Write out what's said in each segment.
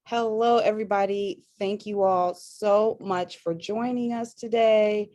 Hello, everybody. Thank you all so much for joining us today.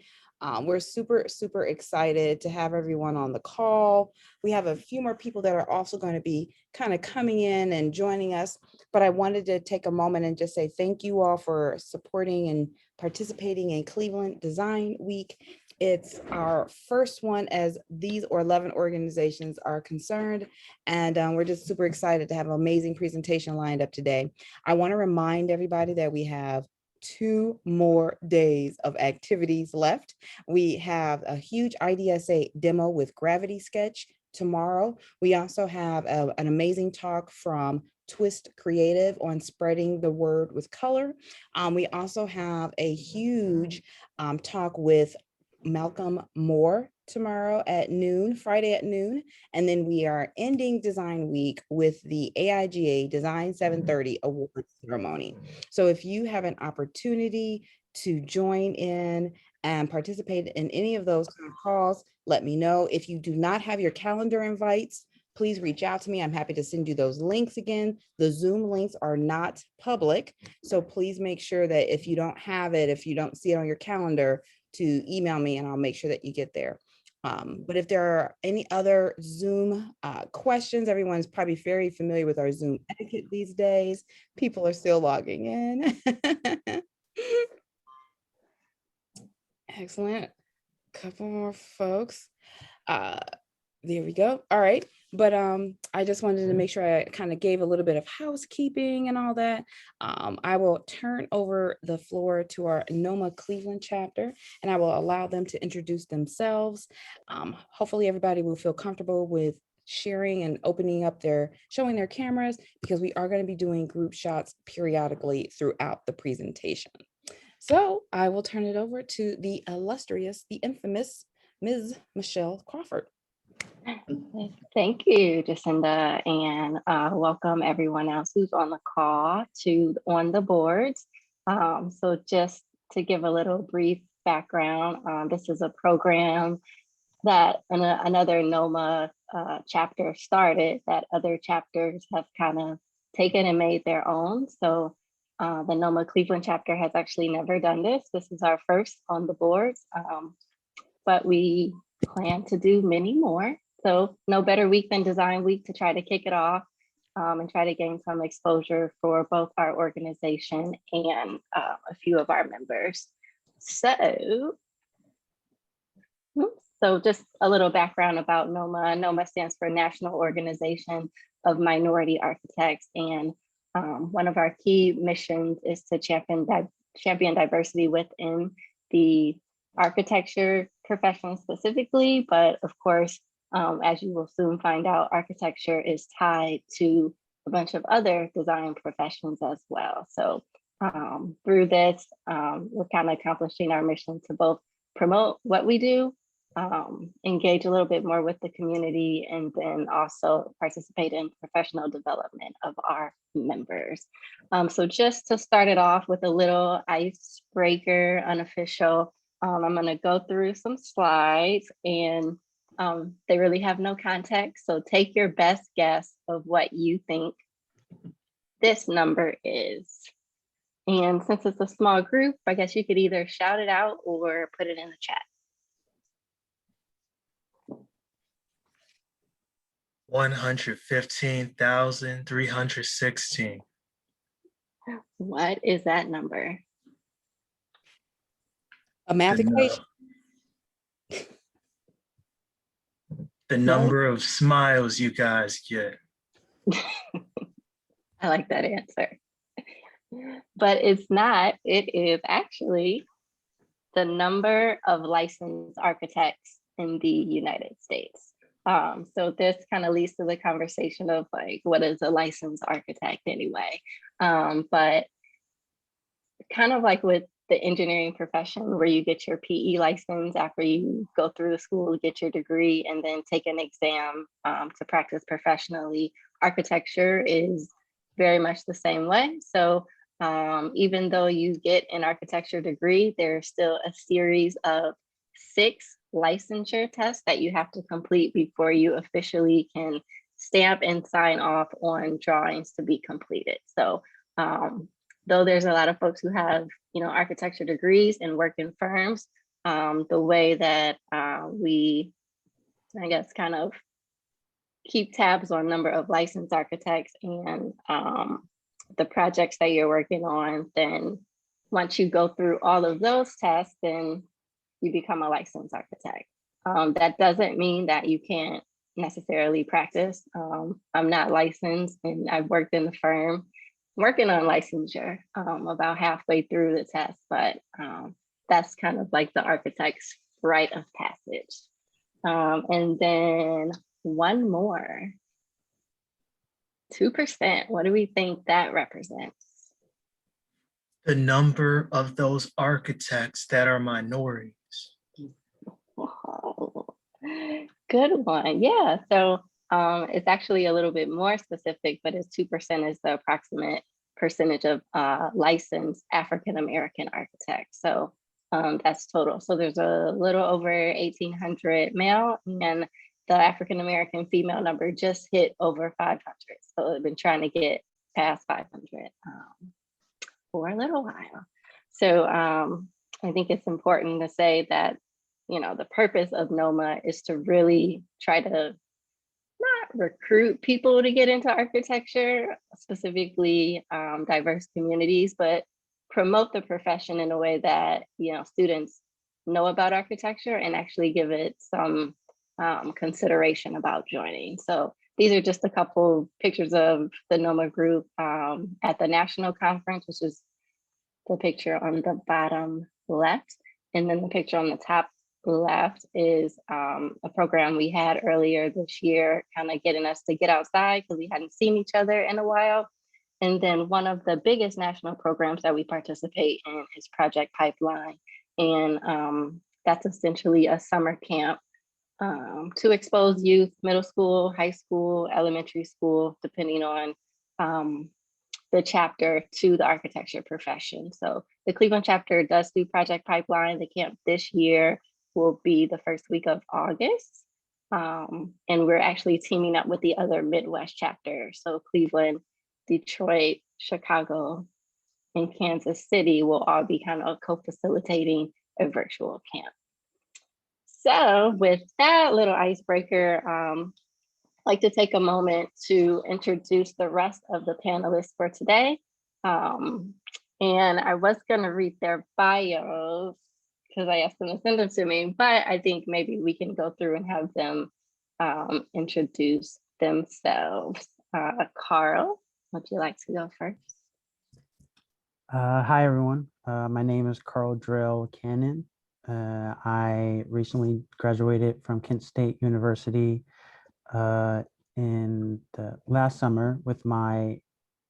We're super excited to have everyone on the call. We have a few more people that are also going to be kind of coming in and joining us, but I wanted to take a moment and just say thank you all for supporting and participating in Cleveland Design Week. It's our first one as these 11 organizations are concerned, and we're just super excited to have an amazing presentation lined up today. I want to remind everybody that we have 2 more days of activities left. We have a huge IDSA demo with Gravity Sketch tomorrow. We also have an amazing talk from Twist Creative on spreading the word with color. We also have a huge talk with Malcolm Moore tomorrow at noon, Friday at noon. And then we are ending Design Week with the AIGA Design 730 Award Ceremony. So if you have an opportunity to join in and participate in any of those kind of calls, let me know. If you do not have your calendar invites, please reach out to me. I'm happy to send you those links again. The Zoom links are not public. So please make sure that if you don't have it, if you don't see it on your calendar, to email me and I'll make sure that you get there. But if there are any other Zoom questions, everyone's probably very familiar with our Zoom etiquette these days. People are still logging in. Excellent. Couple more folks. There we go. All right. But I just wanted to make sure I kind of gave a little bit of housekeeping and all that. I will turn over the floor to our NOMA Cleveland chapter, and I will allow them to introduce themselves. Hopefully everybody will feel comfortable with sharing and opening up showing their cameras, because we are going to be doing group shots periodically throughout the presentation. So I will turn it over to the illustrious, the infamous Ms. Michelle Crawford. Thank you, Jacinda, and welcome everyone else who's on the call to On the Boards. So just to give a little brief background, this is a program that another NOMA chapter started that other chapters have kind of taken and made their own. So the NOMA Cleveland chapter has actually never done this. This is our first On the Boards, but we plan to do many more. So no better week than Design Week to try to kick it off and try to gain some exposure for both our organization and a few of our members. So just a little background about NOMA. NOMA stands for National Organization of Minority Architects. And one of our key missions is to champion diversity within the architecture profession specifically, but of course, as you will soon find out, architecture is tied to a bunch of other design professions as well. So through this, we're kind of accomplishing our mission to both promote what we do, engage a little bit more with the community, and then also participate in professional development of our members. So just to start it off with a little icebreaker, unofficial, I'm going to go through some slides, and they really have no context. So take your best guess of what you think this number is. And since it's a small group, I guess you could either shout it out or put it in the chat. 115,316. What is that number? A math equation. The number of smiles you guys get. I like that answer. But it's not. It is actually the number of licensed architects in the United States. So this kind of leads to the conversation of like, what is a licensed architect anyway? But kind of like with the engineering profession, where you get your PE license after you go through the school, get your degree, and then take an exam to practice professionally, architecture is very much the same way. So even though you get an architecture degree, there's still a series of 6 licensure tests that you have to complete before you officially can stamp and sign off on drawings to be completed. So Though there's a lot of folks who have, architecture degrees and work in firms, the way that we, I guess, kind of keep tabs on number of licensed architects and the projects that you're working on, then once you go through all of those tests, then you become a licensed architect. That doesn't mean that you can't necessarily practice. I'm not licensed, and I've worked in the firm working on licensure about halfway through the test, but that's kind of like the architect's rite of passage. And then one more, 2%. What do we think that represents? The number of those architects that are minorities. Oh, good one. Yeah. So it's actually a little bit more specific, but it's 2% is the approximate percentage of licensed African-American architects. So that's total. So there's a little over 1,800 male, and the African-American female number just hit over 500. So I've been trying to get past 500 for a little while. So I think it's important to say that, the purpose of NOMA is to really try to not recruit people to get into architecture, specifically diverse communities, but promote the profession in a way that, students know about architecture and actually give it some consideration about joining. So these are just a couple pictures of the NOMA group at the national conference, which is the picture on the bottom left. And then the picture on the top left is a program we had earlier this year, kind of getting us to get outside because we hadn't seen each other in a while. And then one of the biggest national programs that we participate in is Project Pipeline. And that's essentially a summer camp to expose youth, middle school, high school, elementary school, depending on the chapter, to the architecture profession. So the Cleveland chapter does do Project Pipeline. The camp this year will be the first week of August. And we're actually teaming up with the other Midwest chapters. So Cleveland, Detroit, Chicago, and Kansas City will all be kind of co-facilitating a virtual camp. So with that little icebreaker, I'd like to take a moment to introduce the rest of the panelists for today. And I was gonna read their bios because I asked them to send them to me, but I think maybe we can go through and have them introduce themselves. Carl, would you like to go first? Hi, everyone. My name is Carl Drill Cannon. I recently graduated from Kent State University in the last summer with my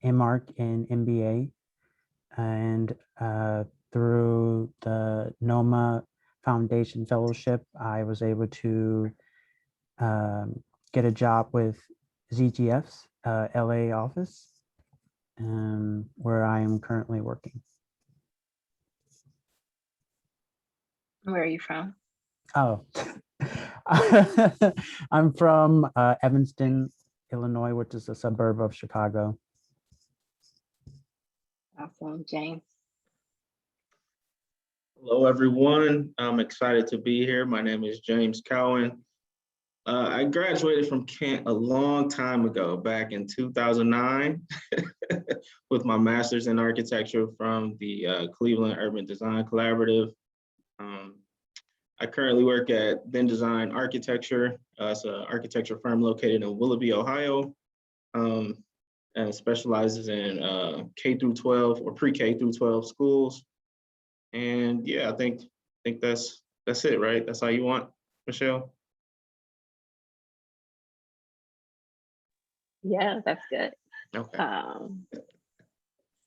MArch and MBA. And through the NOMA Foundation Fellowship, I was able to get a job with ZGF's LA office, where I am currently working. Where are you from? Oh, I'm from Evanston, Illinois, which is a suburb of Chicago. Awesome, James. Hello, everyone. I'm excited to be here. My name is James Cowan. I graduated from Kent a long time ago, back in 2009, with my master's in architecture from the Cleveland Urban Design Collaborative. I currently work at Then Design Architecture. It's an architecture firm located in Willoughby, Ohio, and specializes in K through 12 or pre-K through 12 schools. And yeah, I think that's it, right? That's all you want, Michelle? Yeah, that's good. Okay.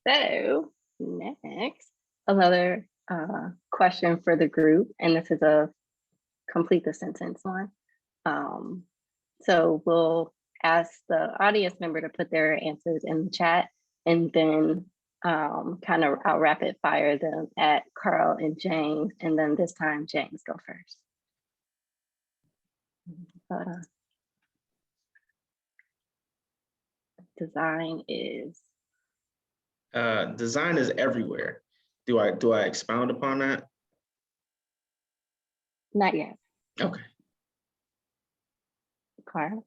So next, another question for the group, and this is a complete the sentence one. So we'll ask the audience member to put their answers in the chat, and then kind of I'll rapid fire them at Carl and James, and then this time James go first. Design is Design is everywhere. Do I expound upon that? Not yet. Okay. Carl?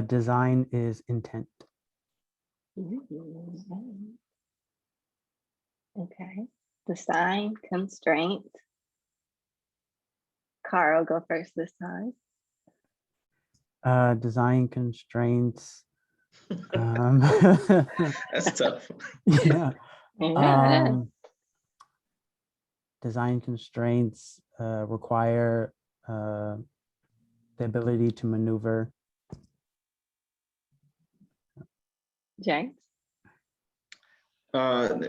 Design is intent. Okay. Design constraint. Carl, go first this time. Design constraints. That's tough. Yeah. Yeah. Design constraints require the ability to maneuver. James?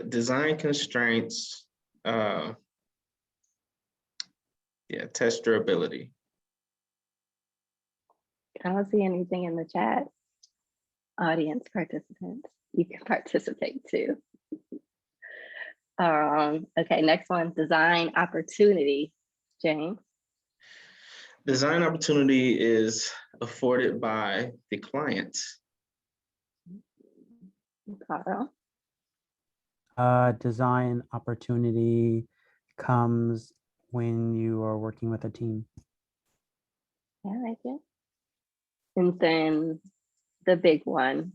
Design constraints, test durability. I don't see anything in the chat. Audience participants, you can participate too. Okay, next one, design opportunity. James? Design opportunity is afforded by the client. Carl? Design opportunity comes when you are working with a team. I like it. And then the big one,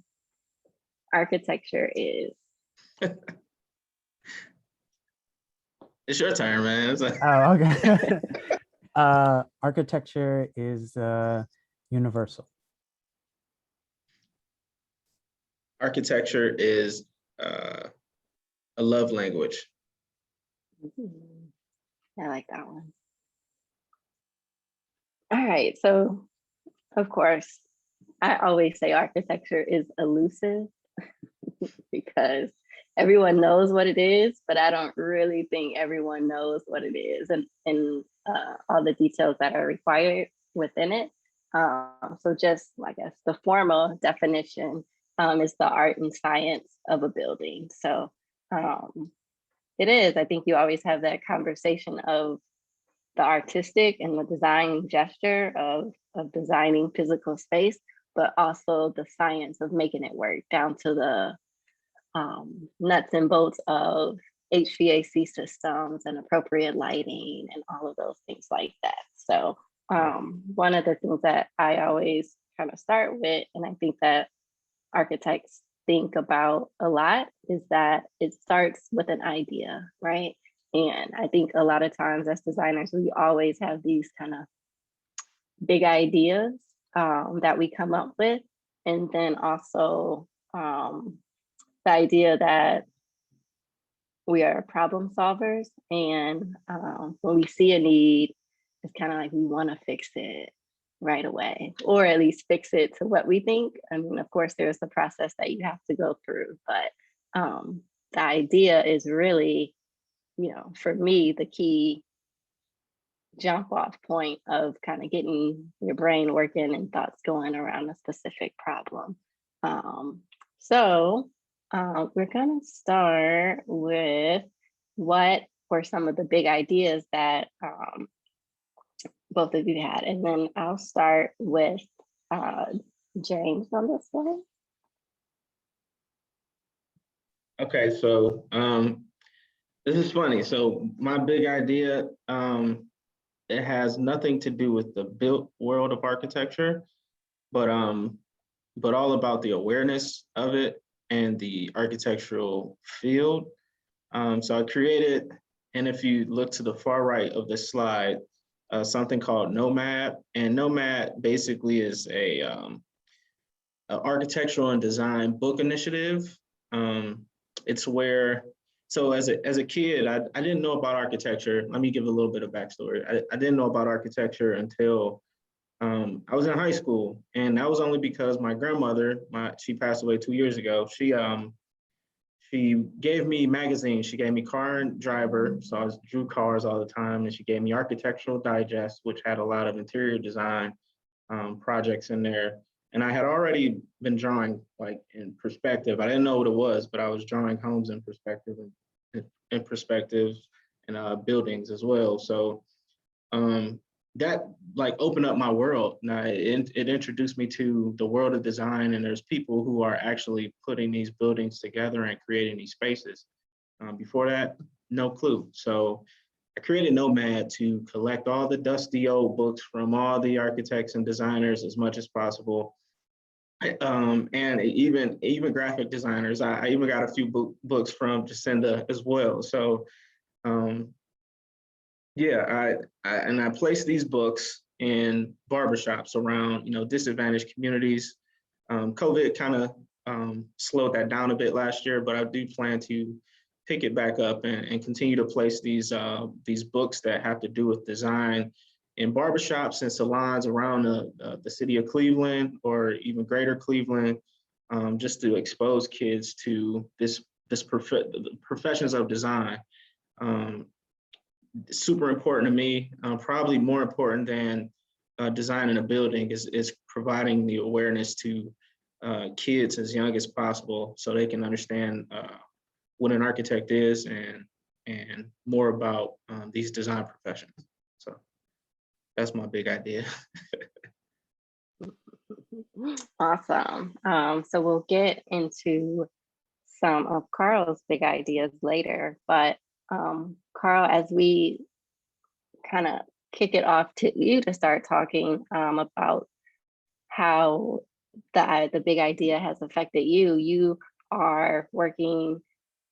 architecture is. It's your turn, man. It's like, Oh, okay. Architecture is universal. architecture is a love language. I like that one. All right, so of course, I always say architecture is elusive because everyone knows what it is, but I don't really think everyone knows what it is and all the details that are required within it. So just, I guess, the formal definition is the art and science of a building. So it is, I think you always have that conversation of the artistic and the design gesture of designing physical space, but also the science of making it work down to the nuts and bolts of HVAC systems and appropriate lighting and all of those things like that. So one of the things that I always kind of start with, and I think that architects think about a lot, is that it starts with an idea, right? And I think a lot of times as designers, we always have these kind of big ideas that we come up with. And then also the idea that we are problem solvers. And when we see a need, it's kind of like we want to fix it right away, or at least fix it to what we think. I mean, of course, there's the process that you have to go through, but the idea is really, for me, the key jump off point of kind of getting your brain working and thoughts going around a specific problem. So we're gonna start with what were some of the big ideas that both of you had, and then I'll start with James on this one. Okay, so this is funny. So my big idea, it has nothing to do with the built world of architecture, but all about the awareness of it and the architectural field. So I created, and if you look to the far right of this slide, something called NOMA, and NOMA basically is a architectural and design book initiative. It's where, so as a kid, I didn't know about architecture. Let me give a little bit of backstory. I didn't know about architecture until I was in high school, and that was only because my grandmother, she passed away 2 years ago. She gave me magazines. She gave me Car and Driver, so I drew cars all the time, and she gave me Architectural Digest, which had a lot of interior design projects in there. And I had already been drawing like in perspective. I didn't know what it was, but I was drawing homes in perspective and in perspectives and buildings as well. So that like opened up my world. Now it introduced me to the world of design, and there's people who are actually putting these buildings together and creating these spaces. Before that, no clue. So I created Nomad to collect all the dusty old books from all the architects and designers as much as possible. And even graphic designers. I even got a few books from Jacinda as well. So um, yeah, I placed these books in barbershops around disadvantaged communities. COVID kind of slowed that down a bit last year, but I do plan to pick it back up and continue to place these books that have to do with design in barbershops and salons around the city of Cleveland or even greater Cleveland, just to expose kids to professions of design. Super important to me, probably more important than designing a building is providing the awareness to kids as young as possible so they can understand what an architect is and more about these design professions. So that's my big idea. Awesome. So we'll get into some of Carl's big ideas later, but Carl, as we kind of kick it off to you to start talking about how the big idea has affected you, you are working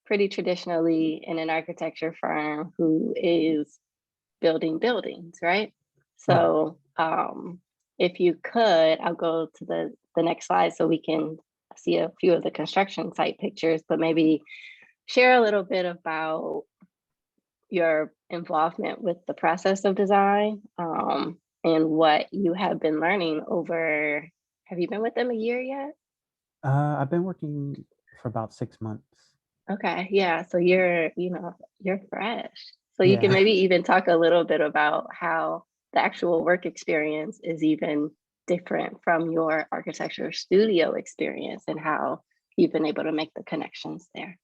pretty traditionally in an architecture firm who is building buildings, right? So if you could, I'll go to the next slide so we can see a few of the construction site pictures, but maybe share a little bit about your involvement with the process of design and what you have been learning over, have you been with them a year yet? I've been working for about 6 months. Okay, yeah, so you're fresh. So you can Yeah. maybe even talk a little bit about how the actual work experience is even different from your architecture studio experience and how you've been able to make the connections there.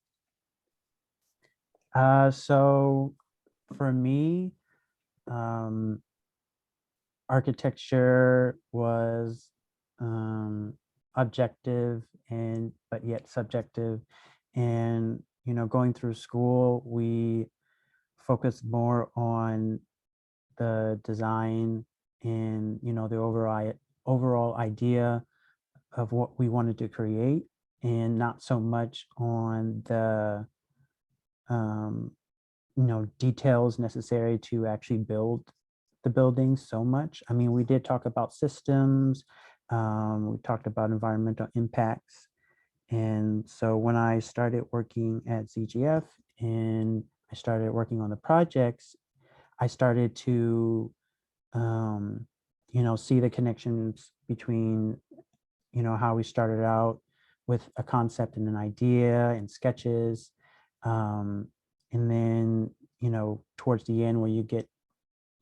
So for me, architecture was objective but yet subjective. And going through school, we focused more on the design and the overall idea of what we wanted to create, and not so much on the details necessary to actually build the building so much. I mean, we did talk about systems, we talked about environmental impacts. And so when I started working at ZGF and I started working on the projects, I started to see the connections between how we started out with a concept and an idea and sketches, and then towards the end where you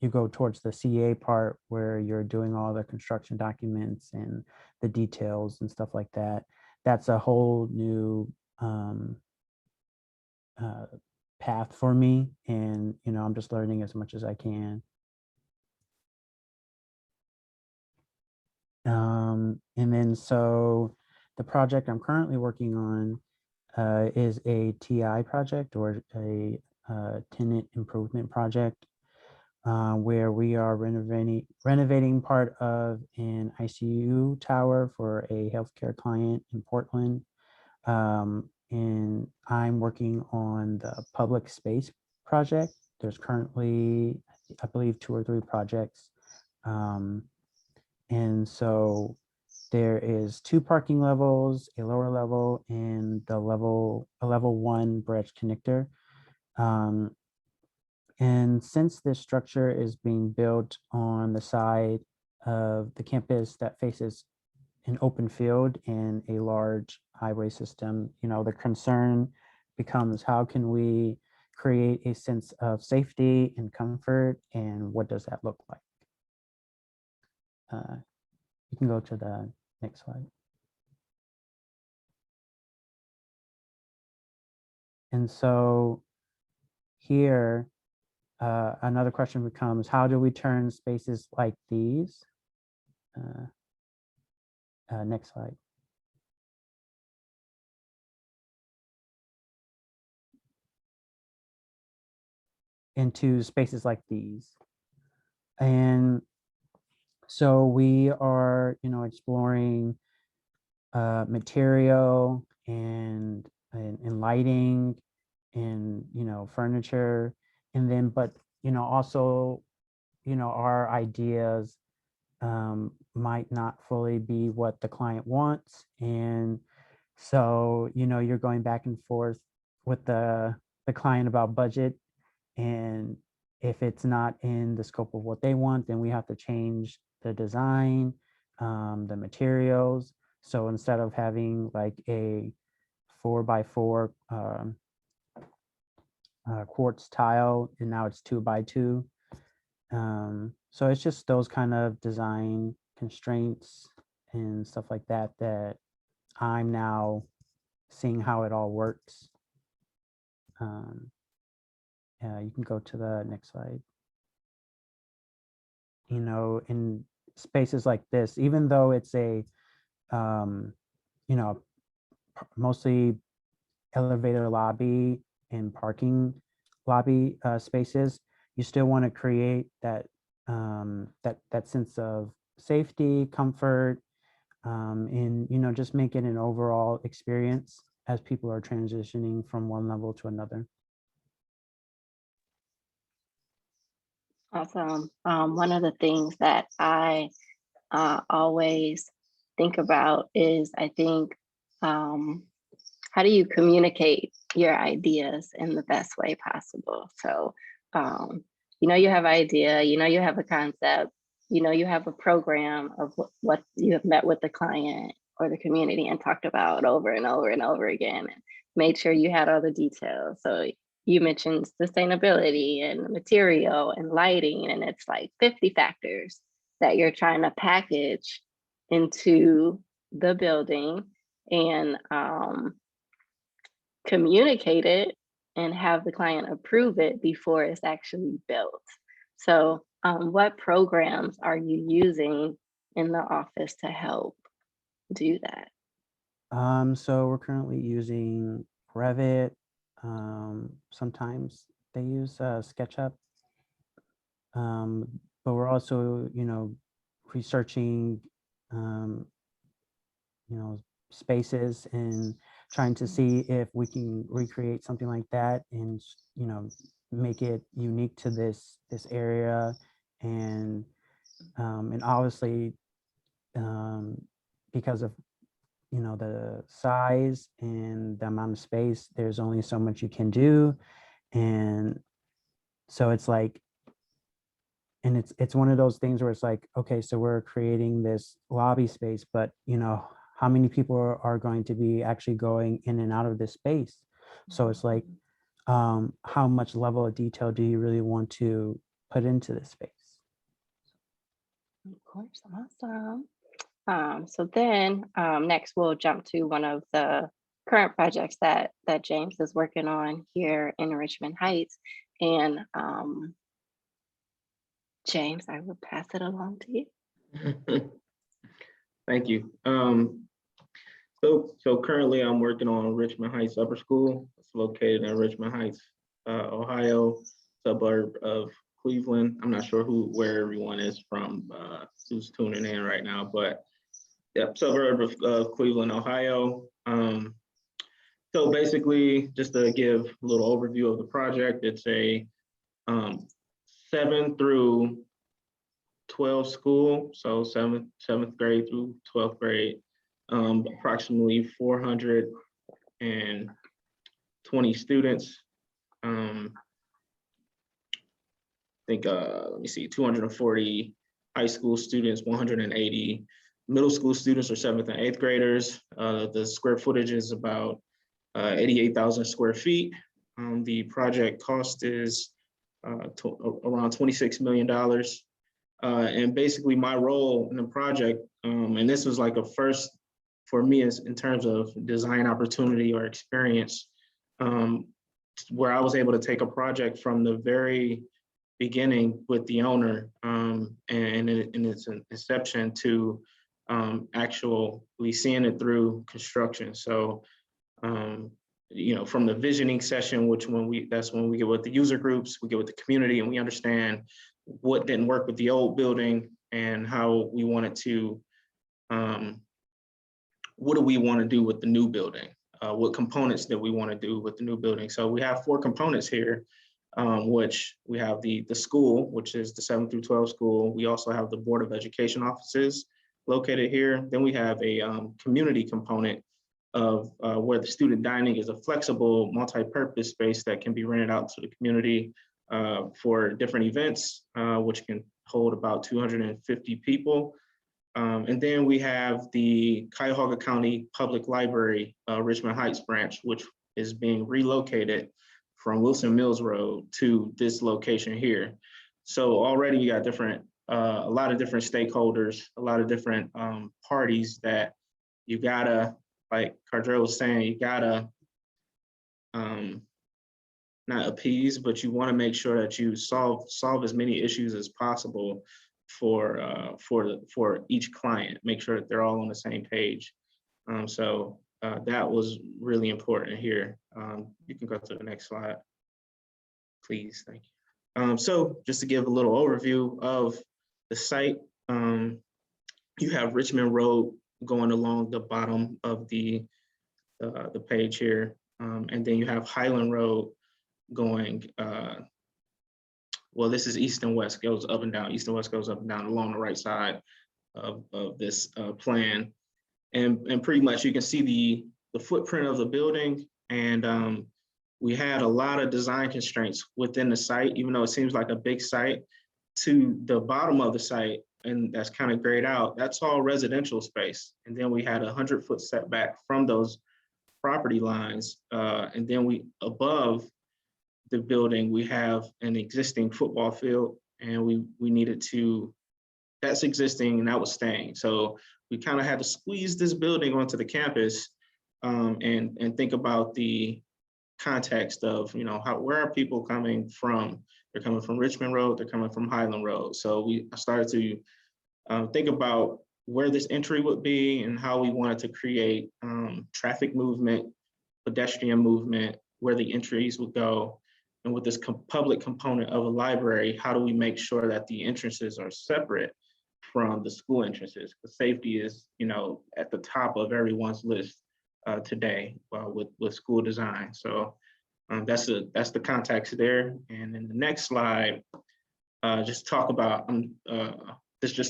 go towards the CA part where you're doing all the construction documents and the details and stuff like that. That's a whole new path for me, and I'm just learning as much as I can. And then so the project I'm currently working on is a TI project, or a tenant improvement project, where we are renovating part of an ICU tower for a healthcare client in Portland. And I'm working on the public space project. There's currently, I believe, 2 or 3 projects. And so there is 2 parking levels, a lower level, and a level 1 bridge connector. And since this structure is being built on the side of the campus that faces an open field and a large highway system, the concern becomes, how can we create a sense of safety and comfort, and what does that look like? You can go to the next slide. And so here another question becomes, how do we turn spaces like these? Next slide. Into spaces like these. And so we are, exploring material and lighting and, furniture, and then, but, also, our ideas might not fully be what the client wants. And so, you're going back and forth with the client about budget. And if it's not in the scope of what they want, then we have to change the design, the materials. So instead of having like a 4x4 quartz tile, and now it's 2x2. So it's just those kind of design constraints and stuff like that that I'm now seeing how it all works. You can go to the next slide. In spaces like this, even though it's a, mostly elevator lobby and parking lobby spaces, you still want to create that that sense of safety, comfort, and just make it an overall experience as people are transitioning from one level to another. Awesome. One of the things that I always think about is, I think, how do you communicate your ideas in the best way possible? So, you have idea, you have a concept, you have a program of what you have met with the client or the community and talked about over and over and over again, and made sure you had all the details. So you mentioned sustainability and material and lighting, and it's like 50 factors that you're trying to package into the building and communicate it and have the client approve it before it's actually built. So what programs are you using in the office to help do that? So we're currently using Revit. Sometimes they use SketchUp. But we're also, researching, spaces and trying to see if we can recreate something like that and, make it unique to this area. And obviously, because of, the size and the amount of space, there's only so much you can do. And so it's like, and it's one of those things where it's like, okay, so we're creating this lobby space, but how many people are going to be actually going in and out of this space? So it's like, how much level of detail do you really want to put into this space? Of course, awesome. So then next we'll jump to one of the current projects that James is working on here in Richmond Heights. And James, I will pass it along to you. Thank you. So currently I'm working on Richmond Heights Upper School. It's located in Richmond Heights, Ohio, suburb of Cleveland. I'm not sure where everyone is from who's tuning in right now, but yep, suburb of Cleveland, Ohio. So basically, just to give a little overview of the project, it's a 7 through 12 school, so seventh grade through 12th grade, approximately 420 students. I think, let me see, 240 high school students, 180 middle school students or 7th and 8th graders. The square footage is about 88,000 square feet. The project cost is around $26 million. And basically my role in the project, and this was like a first for me is in terms of design opportunity or experience, where I was able to take a project from the very beginning with the owner and in its inception to actually seeing it through construction. So, from the visioning session, that's when we get with the user groups, we get with the community, and we understand what didn't work with the old building and how we wanted to, what do we want to do with the new building? What components that we want to do with the new building? So we have 4 components here, which we have the school, which is the 7 through 12 school. We also have the Board of Education offices located here. Then we have a community component of where the student dining is a flexible multi-purpose space that can be rented out to the community for different events, which can hold about 250 people. And then we have the Cuyahoga County Public Library, Richmond Heights branch, which is being relocated from Wilson Mills Road to this location here. So already you got a lot of different stakeholders, a lot of different parties that you gotta, like Cardrell was saying, you gotta not appease, but you want to make sure that you solve as many issues as possible for each client. Make sure that they're all on the same page. So that was really important here. You can go to the next slide, please. Thank you. So just to give a little overview of the site, you have Richmond Road going along the bottom of the page here, and then you have Highland Road going. Well, this is east and west, goes up and down. East and west goes up and down along the right side of this plan, and pretty much you can see the footprint of the building. And we had a lot of design constraints within the site, even though it seems like a big site. To the bottom of the site, and that's kind of grayed out, that's all residential space. And then we had a 100-foot setback from those property lines. And then above the building, we have an existing football field, and we needed to, that's existing and that was staying. So we kind of had to squeeze this building onto the campus and think about the context of, where are people coming from? They're coming from Richmond Road, they're coming from Highland Road. So I started to think about where this entry would be and how we wanted to create traffic movement, pedestrian movement, where the entries would go. And with this public component of a library, how do we make sure that the entrances are separate from the school entrances? Because safety is, at the top of everyone's list today with school design. So that's the context there. And in the next slide, this just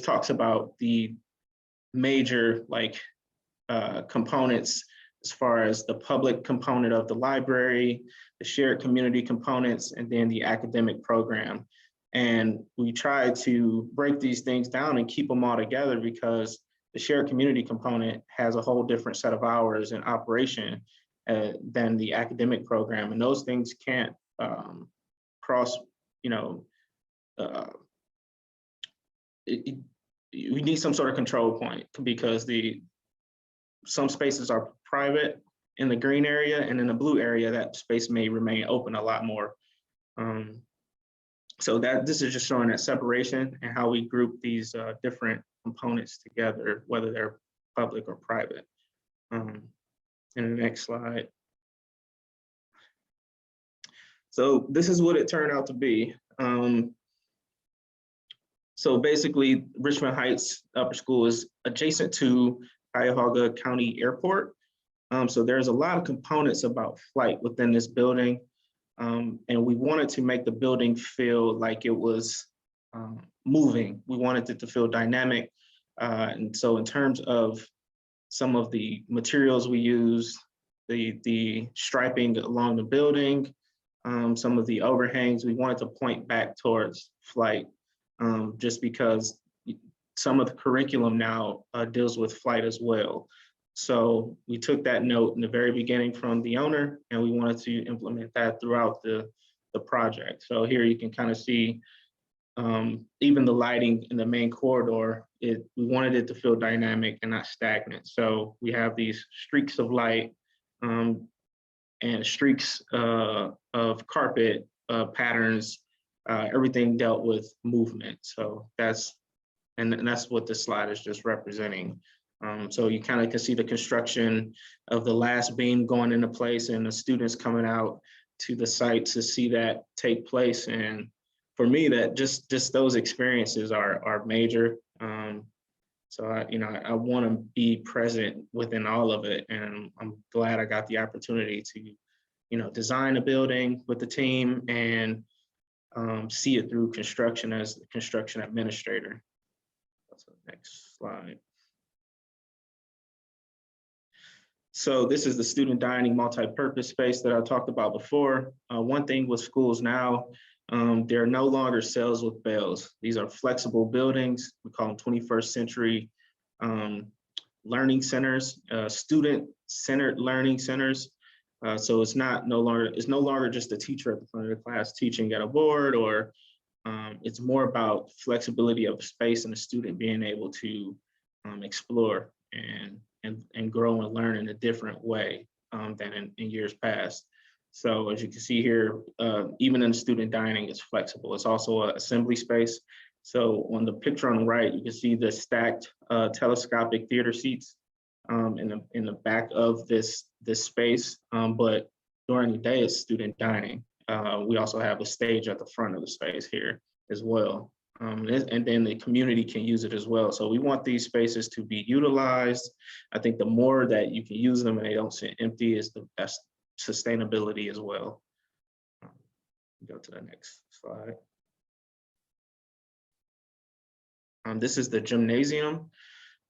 talks about the major components as far as the public component of the library, the shared community components, and then the academic program. And we try to break these things down and keep them all together, because the shared community component has a whole different set of hours in operation than the academic program. And those things can't cross, we need some sort of control point, because some spaces are private in the green area, and in the blue area, that space may remain open a lot more. So this is just showing that separation and how we group these different components together, whether they're public or private. In the next slide. So this is what it turned out to be. So basically, Richmond Heights Upper School is adjacent to Cuyahoga County Airport. So there's a lot of components about flight within this building. And we wanted to make the building feel like it was moving. We wanted it to feel dynamic. And so in terms of some of the materials we use, the striping along the building, some of the overhangs, we wanted to point back towards flight, just because some of the curriculum now deals with flight as well. So we took that note in the very beginning from the owner, and we wanted to implement that throughout the project. So here you can kind of see even the lighting in the main corridor, we wanted it to feel dynamic and not stagnant. So we have these streaks of light and streaks of carpet patterns everything dealt with movement. So that's what this slide is just representing. So you kind of can see the construction of the last beam going into place and the students coming out to the site to see that take place. And for me, that just those experiences are major. So I want to be present within all of it, and I'm glad I got the opportunity to, design a building with the team and see it through construction as the construction administrator. That's the next slide. So this is the student dining multi-purpose space that I talked about before. One thing with schools now, they're no longer cells with bells. These are flexible buildings. We call them 21st century learning centers, student-centered learning centers. So it's no longer just a teacher at the front of the class teaching at a board, or it's more about flexibility of space and the student being able to explore and grow and learn in a different way than in years past. So as you can see here, even in the student dining, it's flexible. It's also an assembly space. So on the picture on the right, you can see the stacked telescopic theater seats in the back of this space. But during the day, it's student dining. We also have a stage at the front of the space here as well. And then the community can use it as well. So we want these spaces to be utilized. I think the more that you can use them and they don't sit empty is the best sustainability as well. Go to the next slide. This is the gymnasium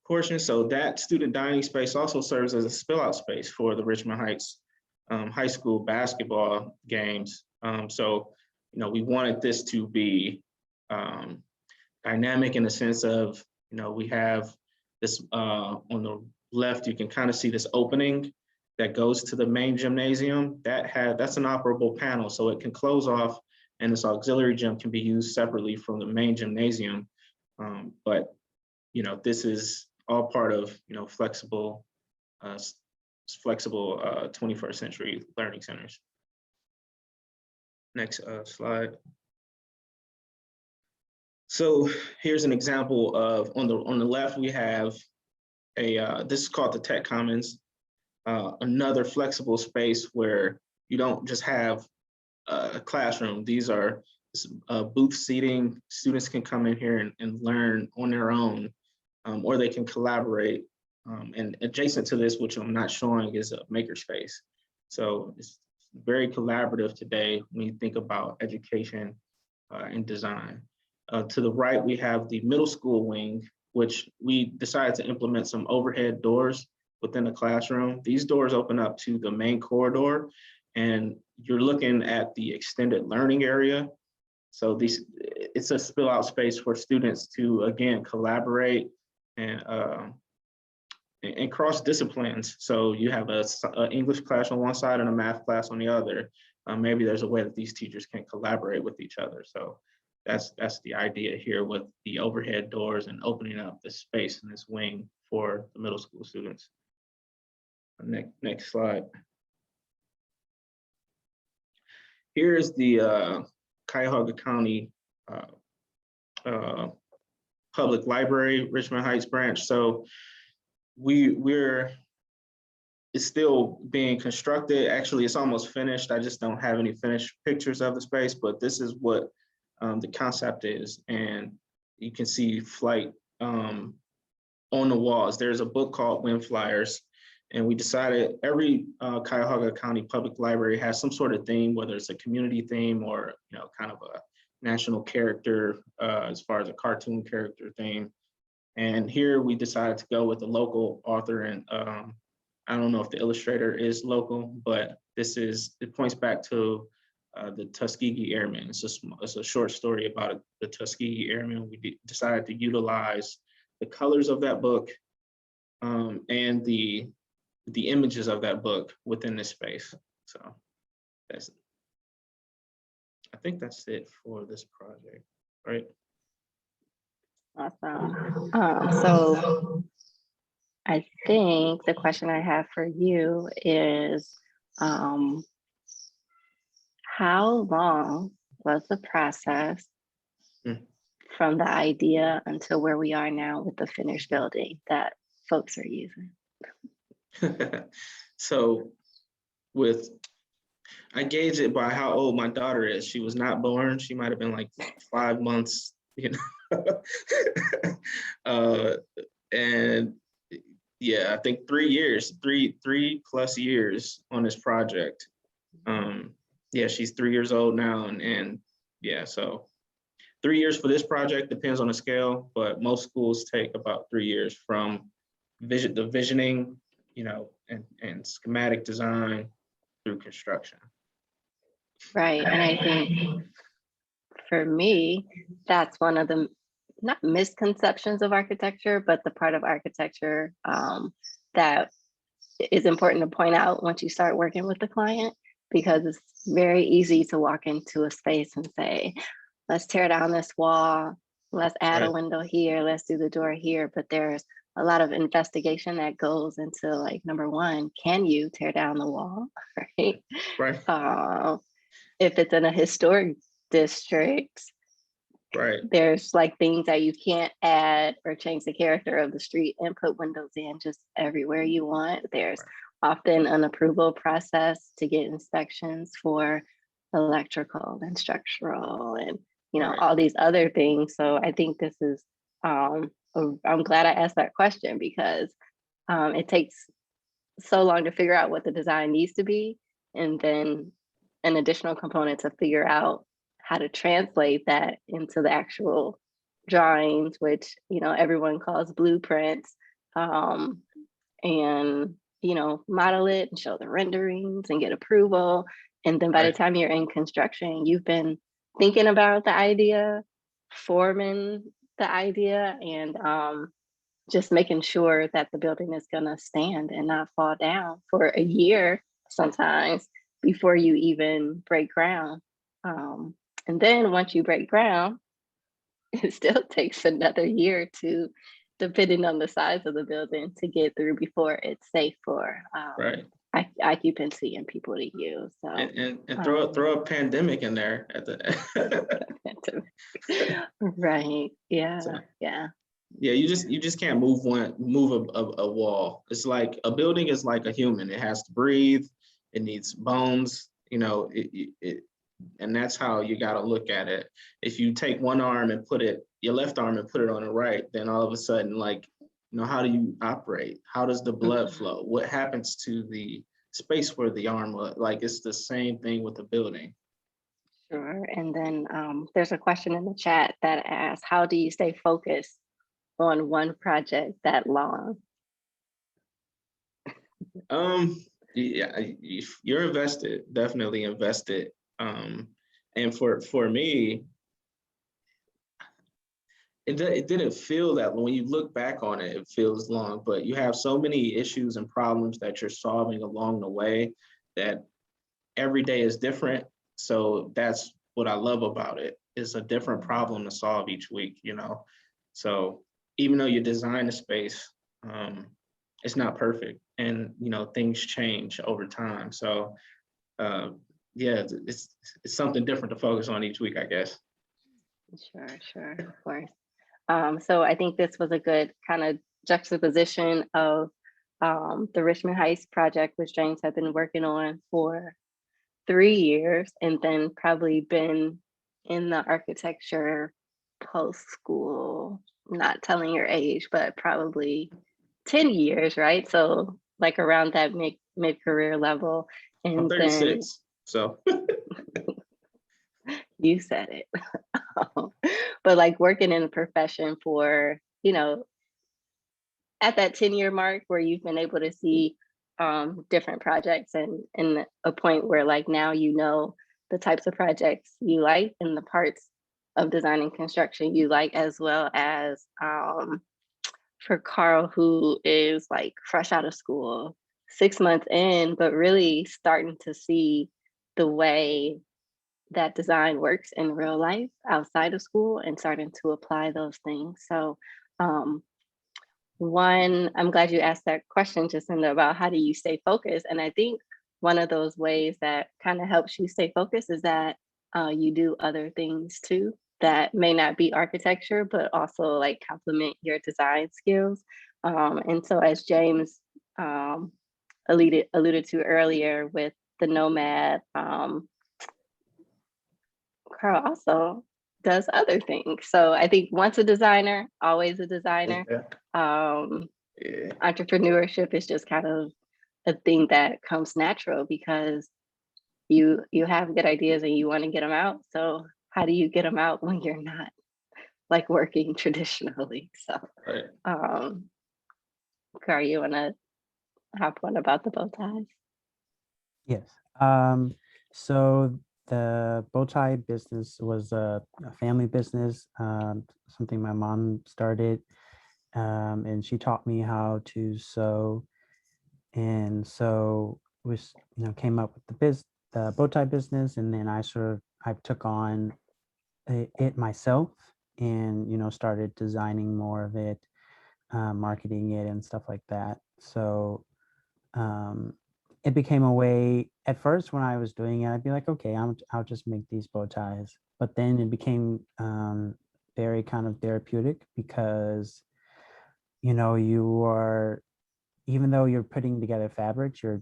portion. So that student dining space also serves as a spill out space for the Richmond Heights high school basketball games. So, we wanted this to be dynamic in the sense of, we have this on the left, you can kind of see this opening that goes to the main gymnasium. That's an operable panel, so it can close off, and this auxiliary gym can be used separately from the main gymnasium. But this is all part of flexible 21st century learning centers. Next slide. So here's an example of on the left we have this is called the Tech Commons, another flexible space where you don't just have a classroom. These are booth seating. Students can come in here and learn on their own, or they can collaborate. And adjacent to this, which I'm not showing, is a makerspace. So it's very collaborative today when you think about education and design. To the right, we have the middle school wing, which we decided to implement some overhead doors within the classroom. These doors open up to the main corridor, and you're looking at the extended learning area. So it's a spill out space for students to, again, collaborate and cross disciplines. So you have an English class on one side and a math class on the other. Maybe there's a way that these teachers can collaborate with each other. So that's the idea here with the overhead doors and opening up the space in this wing for the middle school students. Next slide. Here's the Cuyahoga County Public Library, Richmond Heights branch. So it's still being constructed. Actually, it's almost finished. I just don't have any finished pictures of the space, but this is what the concept is. And you can see flight on the walls. There's a book called Wind Flyers, and we decided every Cuyahoga County Public Library has some sort of theme, whether it's a community theme or kind of a national character as far as a cartoon character theme. And here we decided to go with a local author, and I don't know if the illustrator is local, but it points back to the Tuskegee Airmen. It's a short story about the Tuskegee Airmen. We decided to utilize the colors of that book and the images of that book within this space. So I think that's it for this project, right? Awesome. So I think the question I have for you is, how long was the process Mm. from the idea until where we are now with the finished building that folks are using? So I gauge it by how old my daughter is. She was not born. She might have been like 5 months, you know. And yeah, I think 3 years, three plus years on this project. Yeah, she's 3 years old now, and yeah, so 3 years for this project, depends on the scale, but most schools take about 3 years from the visioning, you know, and schematic design through construction. Right. And I think for me, that's one of the not misconceptions of architecture, but the part of architecture that is important to point out once you start working with the client, because it's very easy to walk into a space and say, let's tear down this wall, let's add a Right. window here, let's do the door here. But there's a lot of investigation that goes into, like, number one, can you tear down the wall, right? Right. If it's in a historic district, Right. there's like things that you can't add or change the character of the street and put windows in just everywhere you want. There's often an approval process to get inspections for electrical and structural and, you know, Right. all these other things. So I think this is, I'm glad I asked that question, because it takes so long to figure out what the design needs to be, and then an additional component to figure out how to translate that into the actual drawings, which, you know, everyone calls blueprints, and, you know, model it and show the renderings and get approval. And then by the Right. time you're in construction, you've been thinking about the idea, forming the idea, and just making sure that the building is going to stand and not fall down for a year sometimes before you even break ground. And then once you break ground, it still takes another year or two, depending on the size of the building, to get through before it's safe for Right. occupancy and people to use. So And throw a pandemic in there at the right. Yeah. So, Yeah. yeah, you just can't move a wall. It's like a building is like a human. It has to breathe. It needs bones. You know, and that's how you got to look at it. If you take one arm and your left arm and put it on the right, then all of a sudden, like, you know, how do you operate? How does the blood flow? What happens to the space where the arm was? Like, it's the same thing with the building. Sure. And then there's a question in the chat that asks, how do you stay focused on one project that long? Yeah, you're invested, definitely invested. And for me, it didn't feel that when you look back on it, it feels long, but you have so many issues and problems that you're solving along the way that every day is different. So that's what I love about it. It's a different problem to solve each week, you know? So even though you design a space, it's not perfect, and, you know, things change over time. So yeah, it's something different to focus on each week, I guess. Sure, of course. So I think this was a good kind of juxtaposition of the Richmond Heights project, which James had been working on for 3 years, and then probably been in the architecture post-school, not telling your age, but probably 10 years, right? So like around that mid-career level. I'm And then 36, so. you said it. But like working in a profession for, you know, at that 10-year mark where you've been able to see different projects, and a point where, like, now you know the types of projects you like and the parts of design and construction you like, as well as for Carl, who is like fresh out of school, 6 months in, but really starting to see the way that design works in real life outside of school and starting to apply those things. So one, I'm glad you asked that question, Jacinda, about how do you stay focused. And I think one of those ways that kind of helps you stay focused is that you do other things too that may not be architecture, but also like complement your design skills. And so as James um, alluded to earlier with the Nomad, Carl also does other things. So I think once a designer, always a designer. Um, Yeah. Entrepreneurship is just kind of a thing that comes natural because you have good ideas and you want to get them out. So how do you get them out when you're not like working traditionally? So Right. Carl, you want to hop on about the bow ties? Yes. So the bow tie business was a family business, something my mom started, and she taught me how to sew. And so was, came up with the bow tie business, and then I took on it myself, and started designing more of it, marketing it, and stuff like that. So um, it became a way. At first, when I was doing it, I'd be like, okay, I'll just make these bow ties. But then it became very kind of therapeutic because you are, even though you're putting together fabrics, you're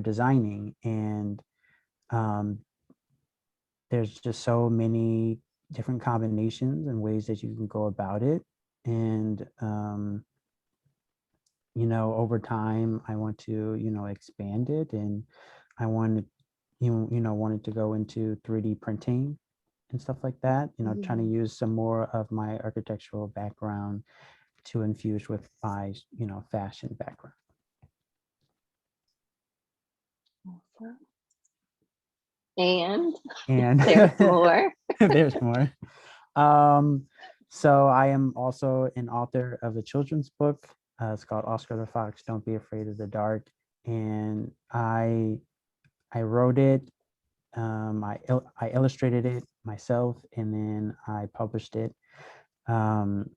designing, and um, there's just so many different combinations and ways that you can go about it. And over time, I want to, expand it, and I wanted, wanted to go into 3D printing and stuff like that, trying to use some more of my architectural background to infuse with my, fashion background. Awesome. And And there's more. there's more. So I am also an author of a children's book. It's called Oscar the Fox, Don't Be Afraid of the Dark. And I wrote it, I illustrated it myself, and then I published it. Um,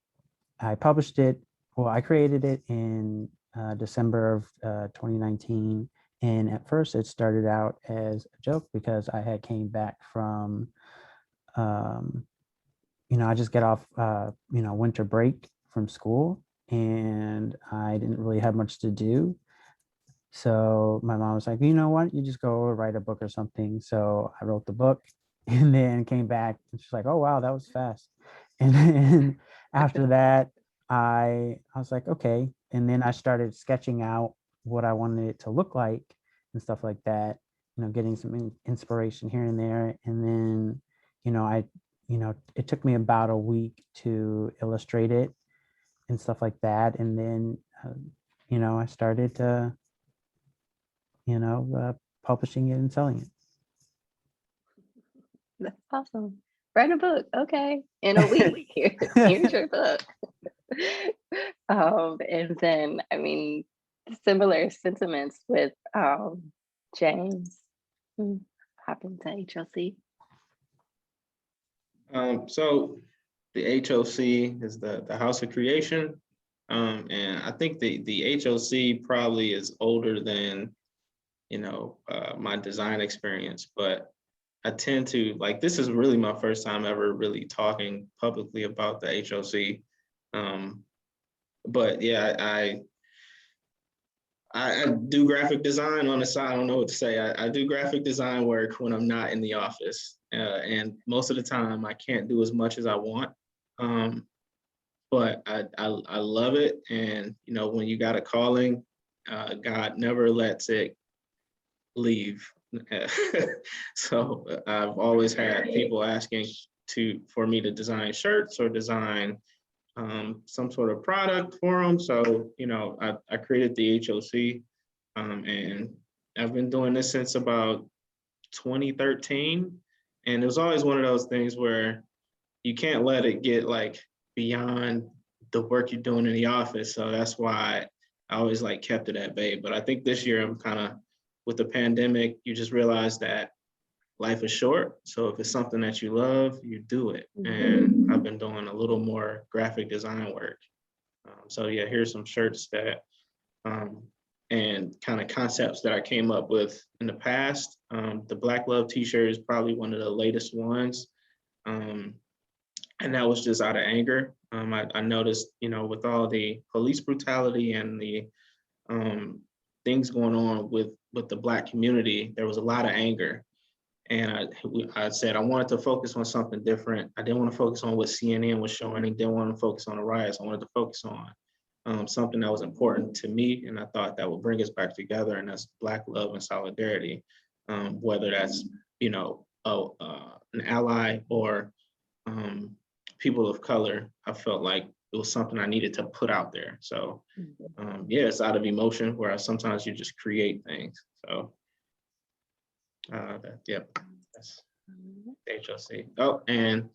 I published it, well, I created it in December of 2019. And at first it started out as a joke because I had came back from, um, I just get off, winter break from school, and I didn't really have much to do. So my mom was like, you know what, you just go write a book or something. So I wrote the book and then came back, and she's like, oh, wow, that was fast. And then after that, I was like, okay. And then I started sketching out what I wanted it to look like and stuff like that, getting some inspiration here and there. And then, I, it took me about a week to illustrate it and stuff like that. And then, I started to, publishing it and selling That's awesome. Write a book. Okay. In a week. it. Here's your book. And then, I mean, similar sentiments with James. Happened to HLC. So the HOC is the House of Creation. And I think the HOC probably is older than, my design experience, but I tend to like, this is really my first time ever really talking publicly about the HOC. But yeah, I do graphic design on the side. I don't know what to say. I do graphic design work when I'm not in the office. And most of the time I can't do as much as I want. But I love it. And, when you got a calling, God never lets it leave. So I've always had people asking for me to design shirts or design some sort of product for them. So, I created the HOC, and I've been doing this since about 2013. And it was always one of those things where you can't let it get like beyond the work you're doing in the office. So that's why I always like kept it at bay. But I think this year I'm kind of, with the pandemic, you just realize that life is short. So if it's something that you love, you do it. And I've been doing a little more graphic design work. So yeah, here's some shirts that, and kind kind of concepts that I came up with in the past. The Black Love t-shirt is probably one of the latest ones. And that was just out of anger. I noticed, with all the police brutality and the things going on with the Black community, there was a lot of anger. And I said I wanted to focus on something different. I didn't want to focus on what CNN was showing. I didn't want to focus on the riots. I wanted to focus on something that was important to me. And I thought that would bring us back together, and that's Black love and solidarity, whether that's, an ally or people of color. I felt like it was something I needed to put out there. So yeah, it's out of emotion, where sometimes you just create things. So yep, that's HLC. Oh, and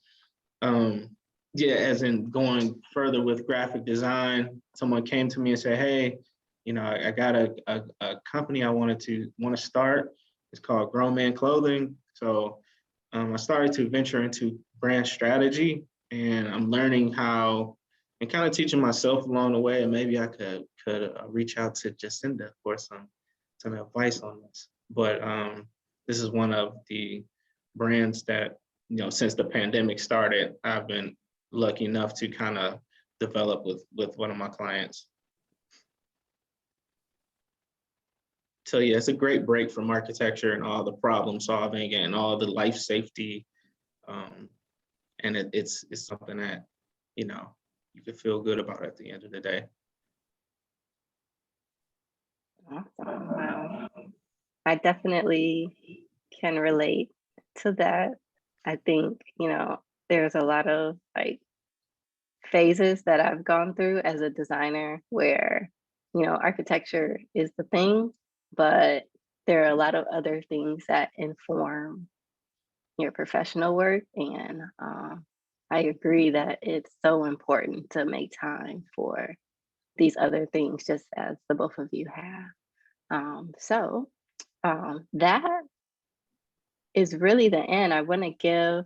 yeah, as in going further with graphic design, someone came to me and said, hey, I got a company I want to start. It's called Grown Man Clothing. So I started to venture into brand strategy, and I'm learning how, and kind of teaching myself along the way. And maybe I could reach out to Jacinda for some advice on this. But this is one of the brands that, since the pandemic started, I've been lucky enough to kind of develop with one of my clients. So yeah, it's a great break from architecture and all the problem solving and all the life safety. And it's something that, you can feel good about at the end of the day. Awesome. Wow. I definitely can relate to that. I think, there's a lot of phases that I've gone through as a designer where, architecture is the thing, but there are a lot of other things that inform your professional work. And I agree that it's so important to make time for these other things, just as the both of you have. So that is really the end. I want to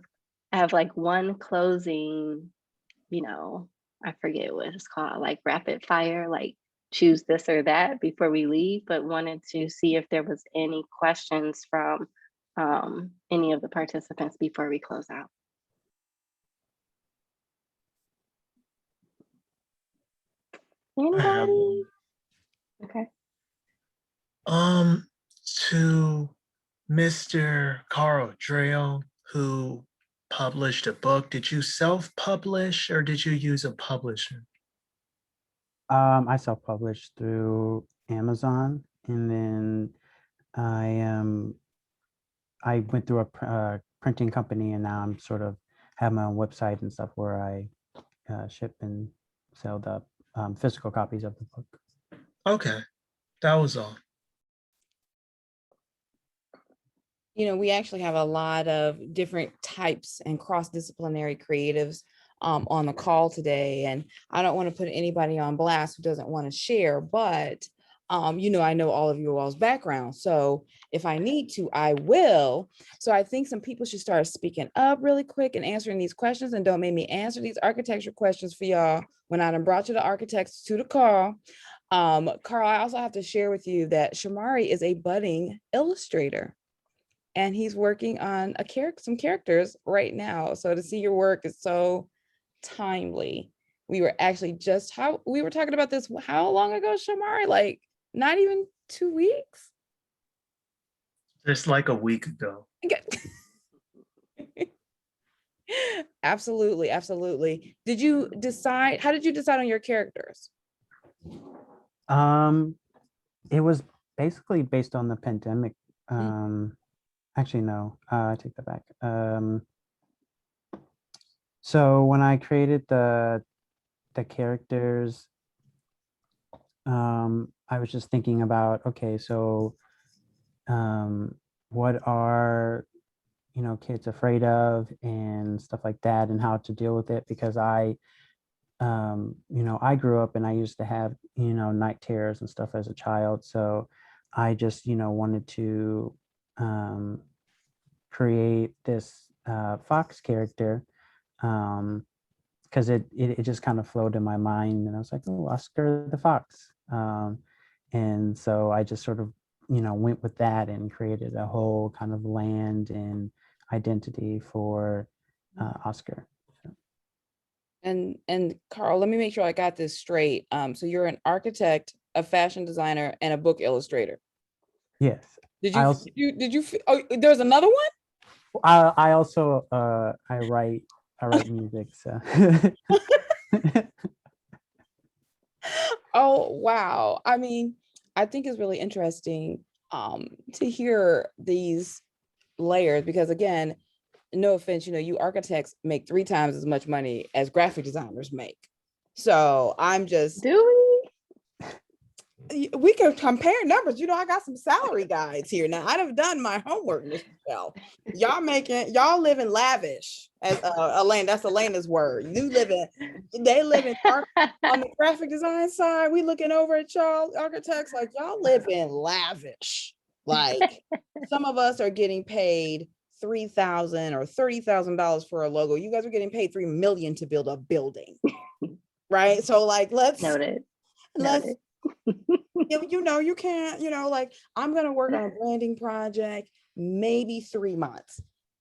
have one closing, I forget what it's called, rapid fire, choose this or that before we leave, but wanted to see if there was any questions from any of the participants before we close out. Anybody? Okay. To Mr. Carl Drayle, who published a book, did you self-publish or did you use a publisher? I self-published through Amazon, and then I went through a printing company, and now I'm sort of have my own website and stuff where I ship and sell the physical copies of the book. Okay, that was all. We actually have a lot of different types and cross-disciplinary creatives on the call today. And I don't want to put anybody on blast who doesn't want to share, but I know all of you all's background. So if I need to, I will. So I think some people should start speaking up really quick and answering these questions, and don't make me answer these architecture questions for y'all when I done brought you the architects to the call. Carl, I also have to share with you that Shamari is a budding illustrator, and he's working on some characters right now. So to see your work is so timely. We were actually we were talking about this how long ago, Shamari? Not even 2 weeks. Just like a week ago. Absolutely, absolutely. How did you decide on your characters? It was basically based on the pandemic. Actually, no, I take that back. So when I created the characters, I was just thinking about, okay, so what are kids afraid of and stuff like that, and how to deal with it, because I grew up and I used to have night terrors and stuff as a child, so I just wanted to create this fox character, because it just kind of flowed in my mind, and I was like, oh, Oscar the Fox. And so I just sort of, went with that and created a whole kind of land and identity for Oscar. And Carl, let me make sure I got this straight. So you're an architect, a fashion designer, and a book illustrator. Yes. Did I you also, oh, there's another one? I also I write music. So Oh, wow. I mean, I think it's really interesting to hear these layers because again, no offense, you architects make 3 times as much money as graphic designers make. So I'm just, Do we can compare numbers. I got some salary guides here. Now I'd have done my homework, Miss Michelle. Y'all live in lavish as Elaine. That's Elena's word. They live in on the graphic design side. We looking over at y'all architects like y'all live in lavish. Like some of us are getting paid $3,000 or $30,000 for a logo. You guys are getting paid $3 million to build a building, right? So like Noted. let's you can't, like I'm gonna work on a branding project, maybe 3 months.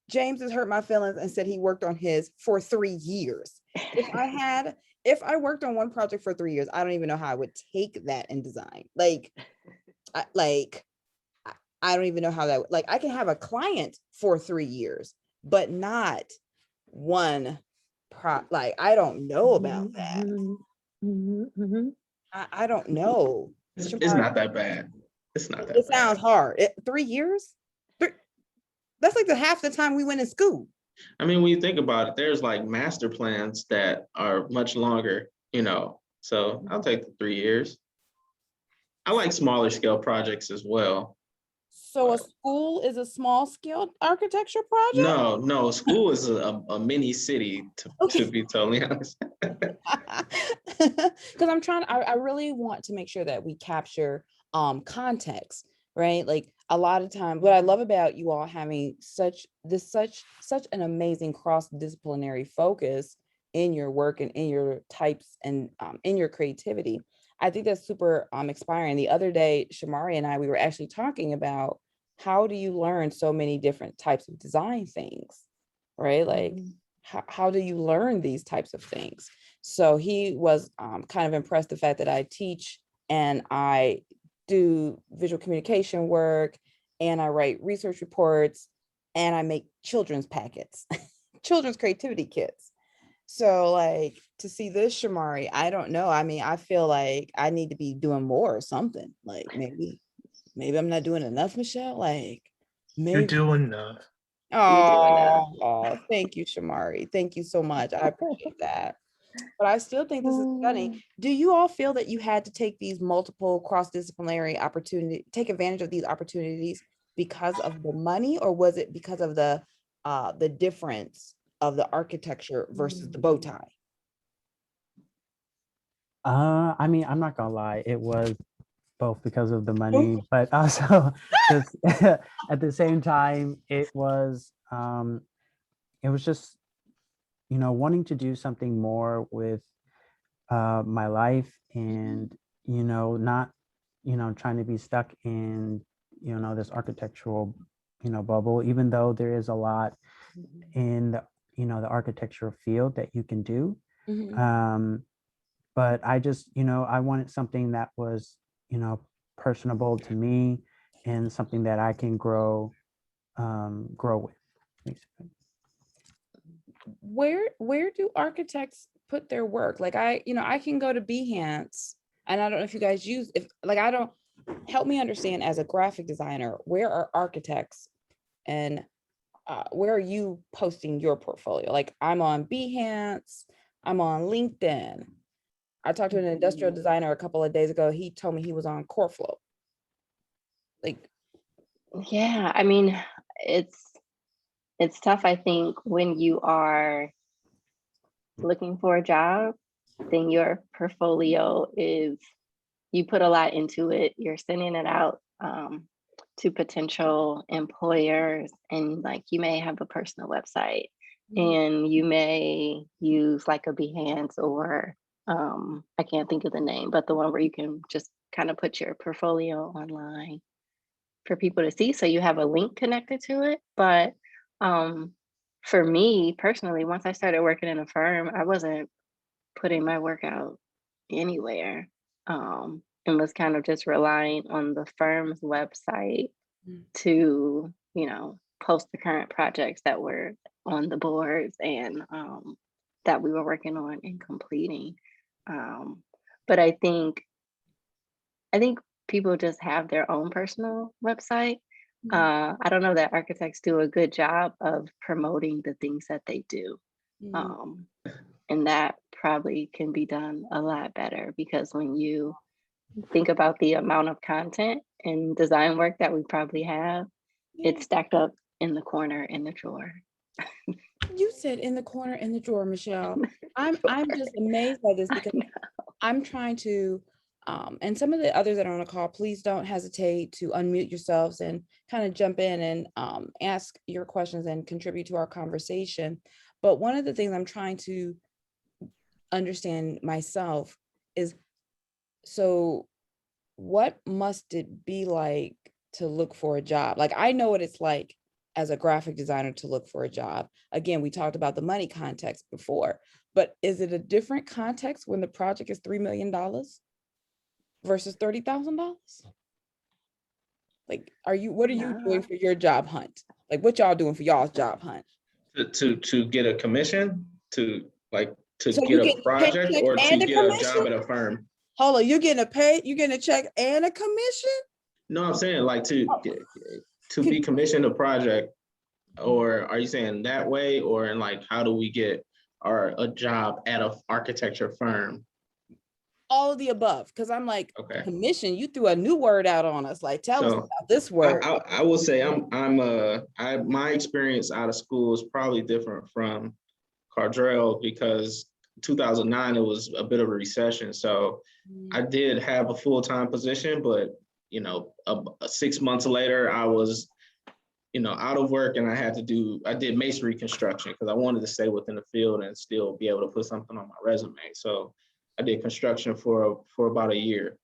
James has hurt my feelings and said he worked on his for 3 years. If I worked on one project for 3 years, I don't even know how I would take that in design. I don't even know how that I can have a client for 3 years, but not one I don't know about that. I don't know. It's not that bad. It's not that It bad. sounds hard. 3 years? That's like the half the time we went in school. I mean, when you think about it, there's like master plans that are much longer, so I'll take the 3 years. I like smaller scale projects as well. So a school is a small scale architecture project? No, school is a mini city, to be totally honest. Because I really want to make sure that we capture context, right? Like a lot of times, what I love about you all having such an amazing cross-disciplinary focus in your work and in your types and in your creativity. I think that's super inspiring. The other day, Shamari and we were actually talking about how do you learn so many different types of design things, right? Like how do you learn these types of things? So he was kind of impressed the fact that I teach and I do visual communication work and I write research reports and I make children's packets, children's creativity kits. So like to see this, Shamari, I don't know. I mean, I feel like I need to be doing more or something. Like maybe I'm not doing enough, Michelle. Like You're maybe. doing enough. Oh, thank you, Shamari. Thank you so much. I appreciate that. But I still think this is stunning. Do you all feel that you had to take these multiple cross-disciplinary take advantage of these opportunities because of the money, or was it because of the difference of the architecture versus the bow tie? I mean, I'm not gonna lie, it was both because of the money, but also just at the same time, it was just, wanting to do something more with my life and, not, trying to be stuck in, this architectural, bubble, even though there is a lot in the, the architectural field that you can do. But I just, I wanted something that was, personable to me and something that I can grow with, basically. Where do architects put their work? Like I can go to Behance and I don't know if you guys I don't, help me understand as a graphic designer, where are architects and where are you posting your portfolio? Like I'm on Behance, I'm on LinkedIn. I talked to an industrial designer a couple of days ago. He told me he was on Coreflow. Like, Yeah, I mean, it's tough, I think, when you are looking for a job, then your portfolio you put a lot into it. You're sending it out to potential employers, and like you may have a personal website and you may use like a Behance or I can't think of the name, but the one where you can just kind of put your portfolio online for people to see. So you have a link connected to it. But for me personally, once I started working in a firm, I wasn't putting my work out anywhere, and was kind of just relying on the firm's website Mm. to, post the current projects that were on the boards and that we were working on and completing. But I think people just have their own personal website. I don't know that architects do a good job of promoting the things that they do. Mm. Um, and that probably can be done a lot better, because when you think about the amount of content and design work that we probably have, Yeah. it's stacked up in the corner in the drawer. You said in the corner in the drawer, Michelle. I'm just amazed by this because I'm trying to, and some of the others that are on the call, please don't hesitate to unmute yourselves and kind of jump in and ask your questions and contribute to our conversation. But one of the things I'm trying to understand myself is, so what must it be like to look for a job? Like, I know what it's like as a graphic designer to look for a job. Again, we talked about the money context before, but is it a different context when the project is $3 million versus $30,000? Like, what are you doing for your job hunt? Like, what y'all doing for y'all's job hunt? To get a commission, to So get you a get a project, paycheck or to and a get a job commission? at a firm. Hold on, you're getting a check and a commission? No, I'm saying like to Could- be commissioned a project, or are you saying that way, or in like how do we get a job at a architecture firm? all of the above, because I'm like, Okay. commission, you threw a new word out on us. Like, tell us So about this word. I will say my experience out of school is probably different from Cardrell, because 2009 it was a bit of a recession. So I did have a full-time position, but 6 months later I was out of work, and I did masonry construction because I wanted to stay within the field and still be able to put something on my resume. So I did construction for about a year.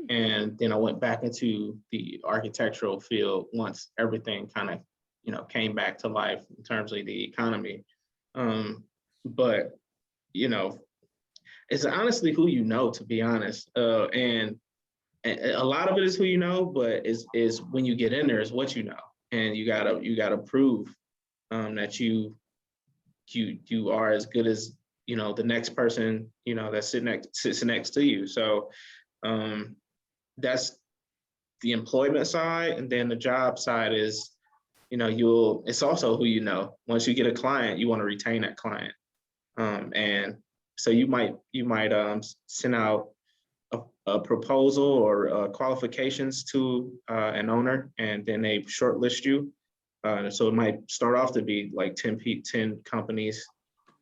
And then I went back into the architectural field once everything kind of, came back to life in terms of the economy. But, it's honestly who you know, to be honest. And a lot of it is who you know, but is when you get in there is what you know. And you gotta prove that you are as good as the next person that sits next to you. So that's the employment side, and then the job side is it's also who you know. Once you get a client, you want to retain that client, and so you might send out a proposal or qualifications to an owner, and then they shortlist you. So it might start off to be like 10 companies,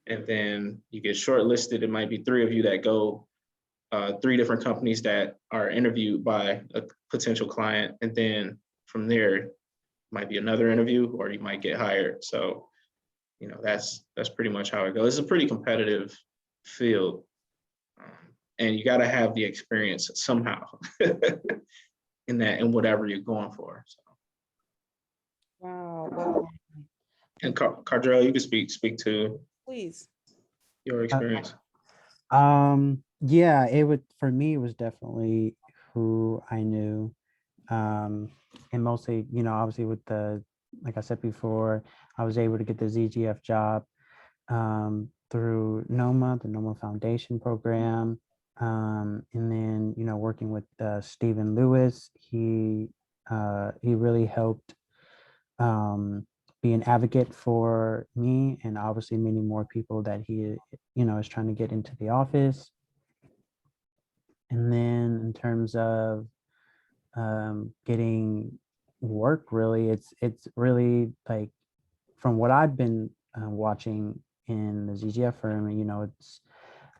and then you get shortlisted. It might be 3 of you that go, 3 different companies that are interviewed by a potential client, and then from there might be another interview, or you might get hired. So that's pretty much how it goes. It's a pretty competitive field, and you got to have the experience somehow in whatever you're going for. So. Wow. And Cardrell, you can speak to Please. your experience. Yeah, for me, it was definitely who I knew. And mostly, obviously like I said before, I was able to get the ZGF job through NOMA, the NOMA Foundation program. And then, working with Stephen Lewis, he really helped be an advocate for me, and obviously many more people that he, is trying to get into the office. And then in terms of getting work, really, it's really like, from what I've been watching in the ZGF firm, it's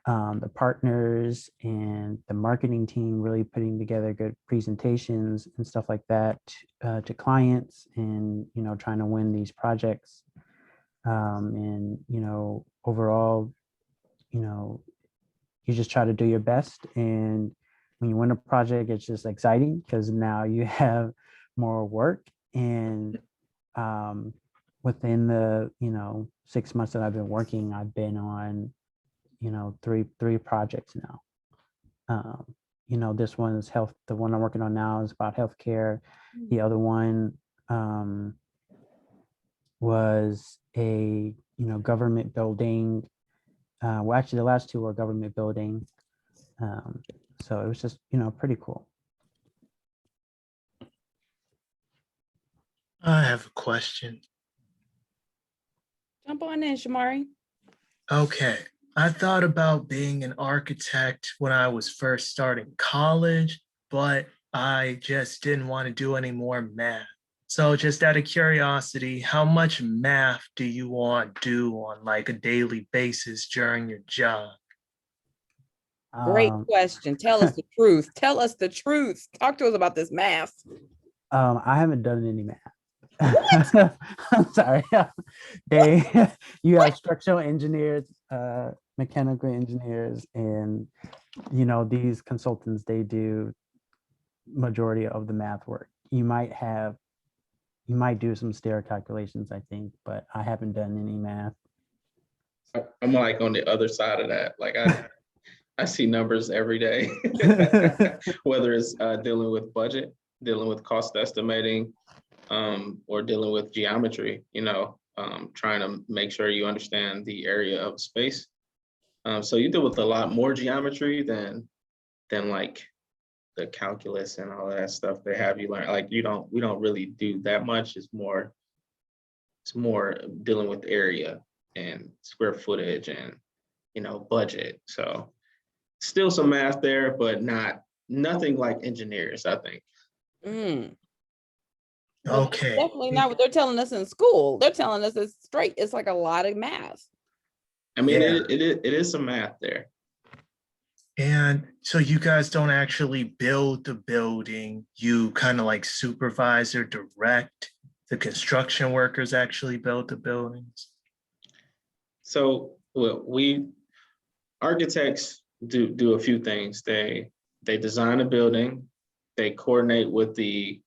the partners and the marketing team really putting together good presentations and stuff like that to clients, and trying to win these projects. And overall, you just try to do your best, and when you win a project, it's just exciting because now you have more work. And within the 6 months that I've been working, I've been on three projects now. This one is health. The one I'm working on now is about healthcare. The other one was a government building. Well, actually, the last two were government building. So it was just pretty cool. I have a question. Jump on in, Shamari. Okay. I thought about being an architect when I was first starting college, but I just didn't want to do any more math. So just out of curiosity, how much math do you want to do on like a daily basis during your job? Great Um, question. Tell us the truth. Tell us the truth. Talk to us about this math. I haven't done any math. I'm sorry. You have structural engineers, mechanical engineers, and these consultants, they do majority of the math work. You might do some stair calculations, I think, but I haven't done any math. I'm like on the other side of that. Like I see numbers every day, whether it's dealing with budget, dealing with cost estimating, or dealing with geometry, trying to make sure you understand the area of space. So you deal with a lot more geometry than like the calculus and all that stuff they have you learn. Like we don't really do that much. It's more dealing with area and square footage and budget. So still some math there, but nothing like engineers, I think. Well, Okay. definitely not what they're telling us in school. They're telling us it's straight. It's like a lot of math. I mean, Yeah. it is some math there. And so you guys don't actually build the building, you kind of like supervise or direct the construction workers actually build the buildings? So we architects do a few things. They design a building, they coordinate with the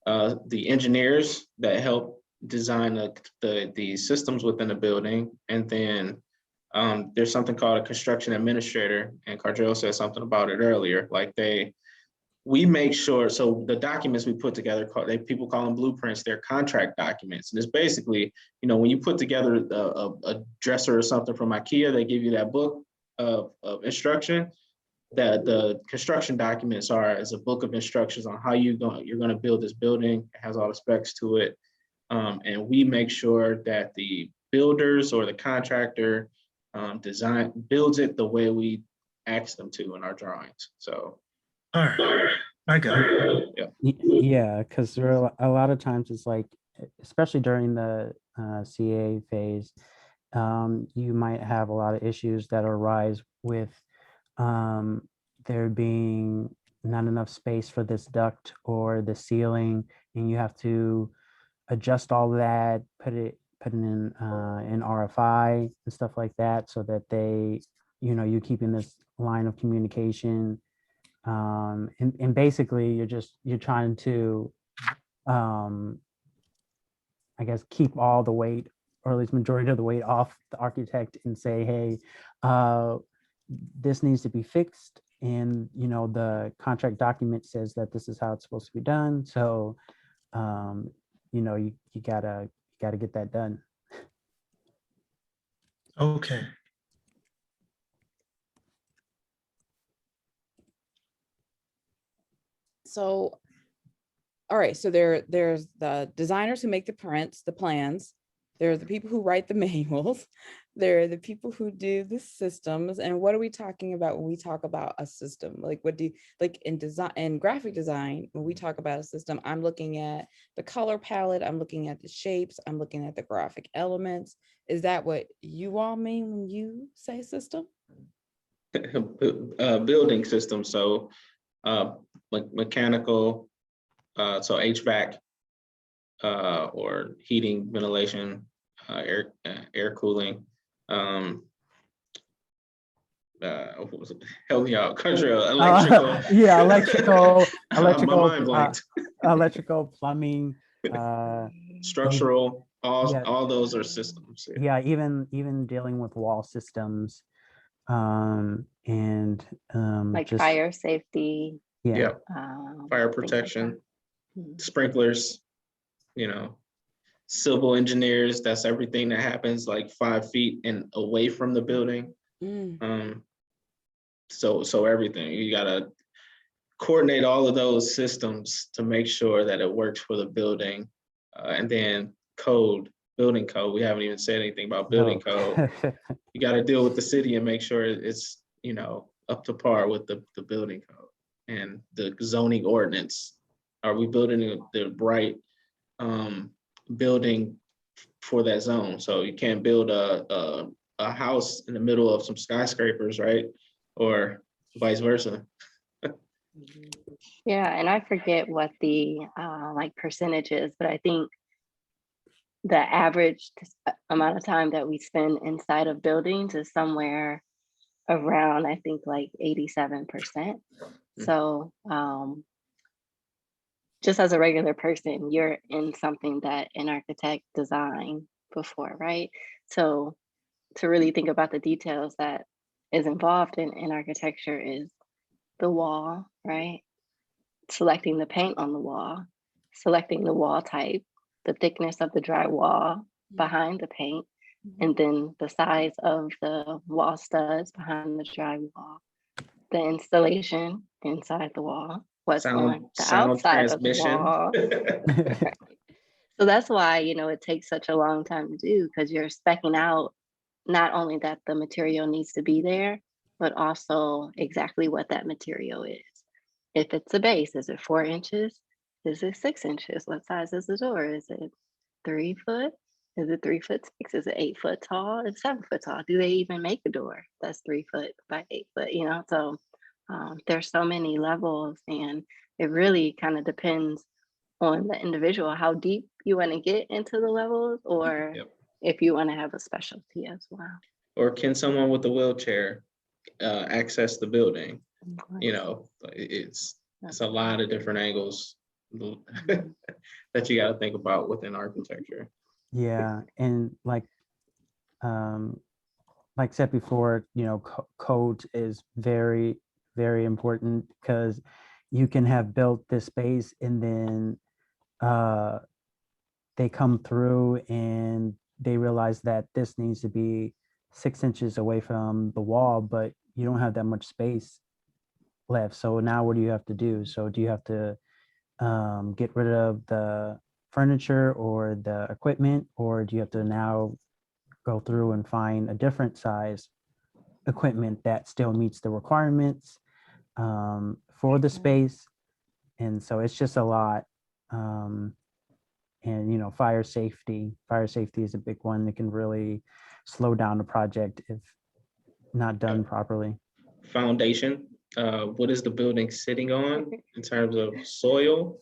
engineers that help design the systems within the building, and then there's something called a construction administrator, and Cardrell said something about it earlier. Like we make sure, so the documents we put together, people call them blueprints, they're contract documents. And it's basically, when you put together a dresser or something from IKEA, they give you that book of instruction. That the construction documents are as a book of instructions on how you're going to build this building. It has all the specs to it. And we make sure that the builders or the contractor builds it the way we ask them to in our drawings. So. All right, I got it. Yeah, because there are a lot of times it's like, especially during the CA phase, you might have a lot of issues that arise with there being not enough space for this duct or the ceiling, and you have to adjust all that, put it in RFI and stuff like that, so that you're keeping this line of communication. And basically you're trying to I guess keep all the weight, or at least majority of the weight, off the architect and say, hey, this needs to be fixed, and the contract document says that this is how it's supposed to be done, so you gotta get that done. Okay. So, all right. So there's the designers who make the prints, the plans. There are the people who write the manuals. There are the people who do the systems. And what are we talking about when we talk about a system? Like, what do you like in design and graphic design? When we talk about a system, I'm looking at the color palette. I'm looking at the shapes. I'm looking at the graphic elements. Is that what you all mean when you say system? Building system. So mechanical, so HVAC, or heating, ventilation, air cooling, what was it? Help me out, country, electrical. Yeah, electrical, My mind blanked. electrical, plumbing, Structural, yeah, all those are systems. yeah, even dealing with wall systems, and Like just fire safety, yeah, Yeah, fire things like protection, that. Mhm. sprinklers, you know, civil engineers, that's everything that happens like 5 feet and away from the building. Mm. So everything, you gotta coordinate all of those systems to make sure that it works for the building. And then building code, we haven't even said anything about building no. code. You gotta deal with the city and make sure it's, up to par with the building code and the zoning ordinance. Are we building the right building for that zone? So you can't build a house in the middle of some skyscrapers, right? Or vice versa. Yeah, and I forget what the like percentage is, but I think the average amount of time that we spend inside of buildings is somewhere around, I think, like 87%. So just as a regular person, you're in something that an architect designed before, right? So to really think about the details that is involved in architecture is the wall, right? Selecting the paint on the wall, selecting the wall type, the thickness of the drywall behind the paint, and then the size of the wall studs behind the drywall, the installation inside the wall, what's on the Sound outside of the transmission. wall. So that's why, it takes such a long time to do, because you're speccing out not only that the material needs to be there, but also exactly what that material is. If it's a base, is it 4 inches? Is it 6 inches? What size is the door? Is it 3 foot? Is it 3'6"? Is it 8 foot tall? Is it 7 foot tall? Do they even make a door that's 3 foot by 8 foot? So there's so many levels, and it really kind of depends on the individual how deep you want to get into the levels, or Yep. if you want to have a specialty as well. Or can someone with a wheelchair access the building? It's a lot of different angles that you got to think about within architecture. Yeah, and like said before, code is very, very important, because you can have built this space and then they come through and they realize that this needs to be 6 inches away from the wall, but you don't have that much space left. So now what do you have to do? So do you have to get rid of the furniture or the equipment, or do you have to now go through and find a different size equipment that still meets the requirements for the space? And so it's just a lot. And fire safety is a big one that can really slow down a project if not done properly. Foundation, what is the building sitting on in terms of soil?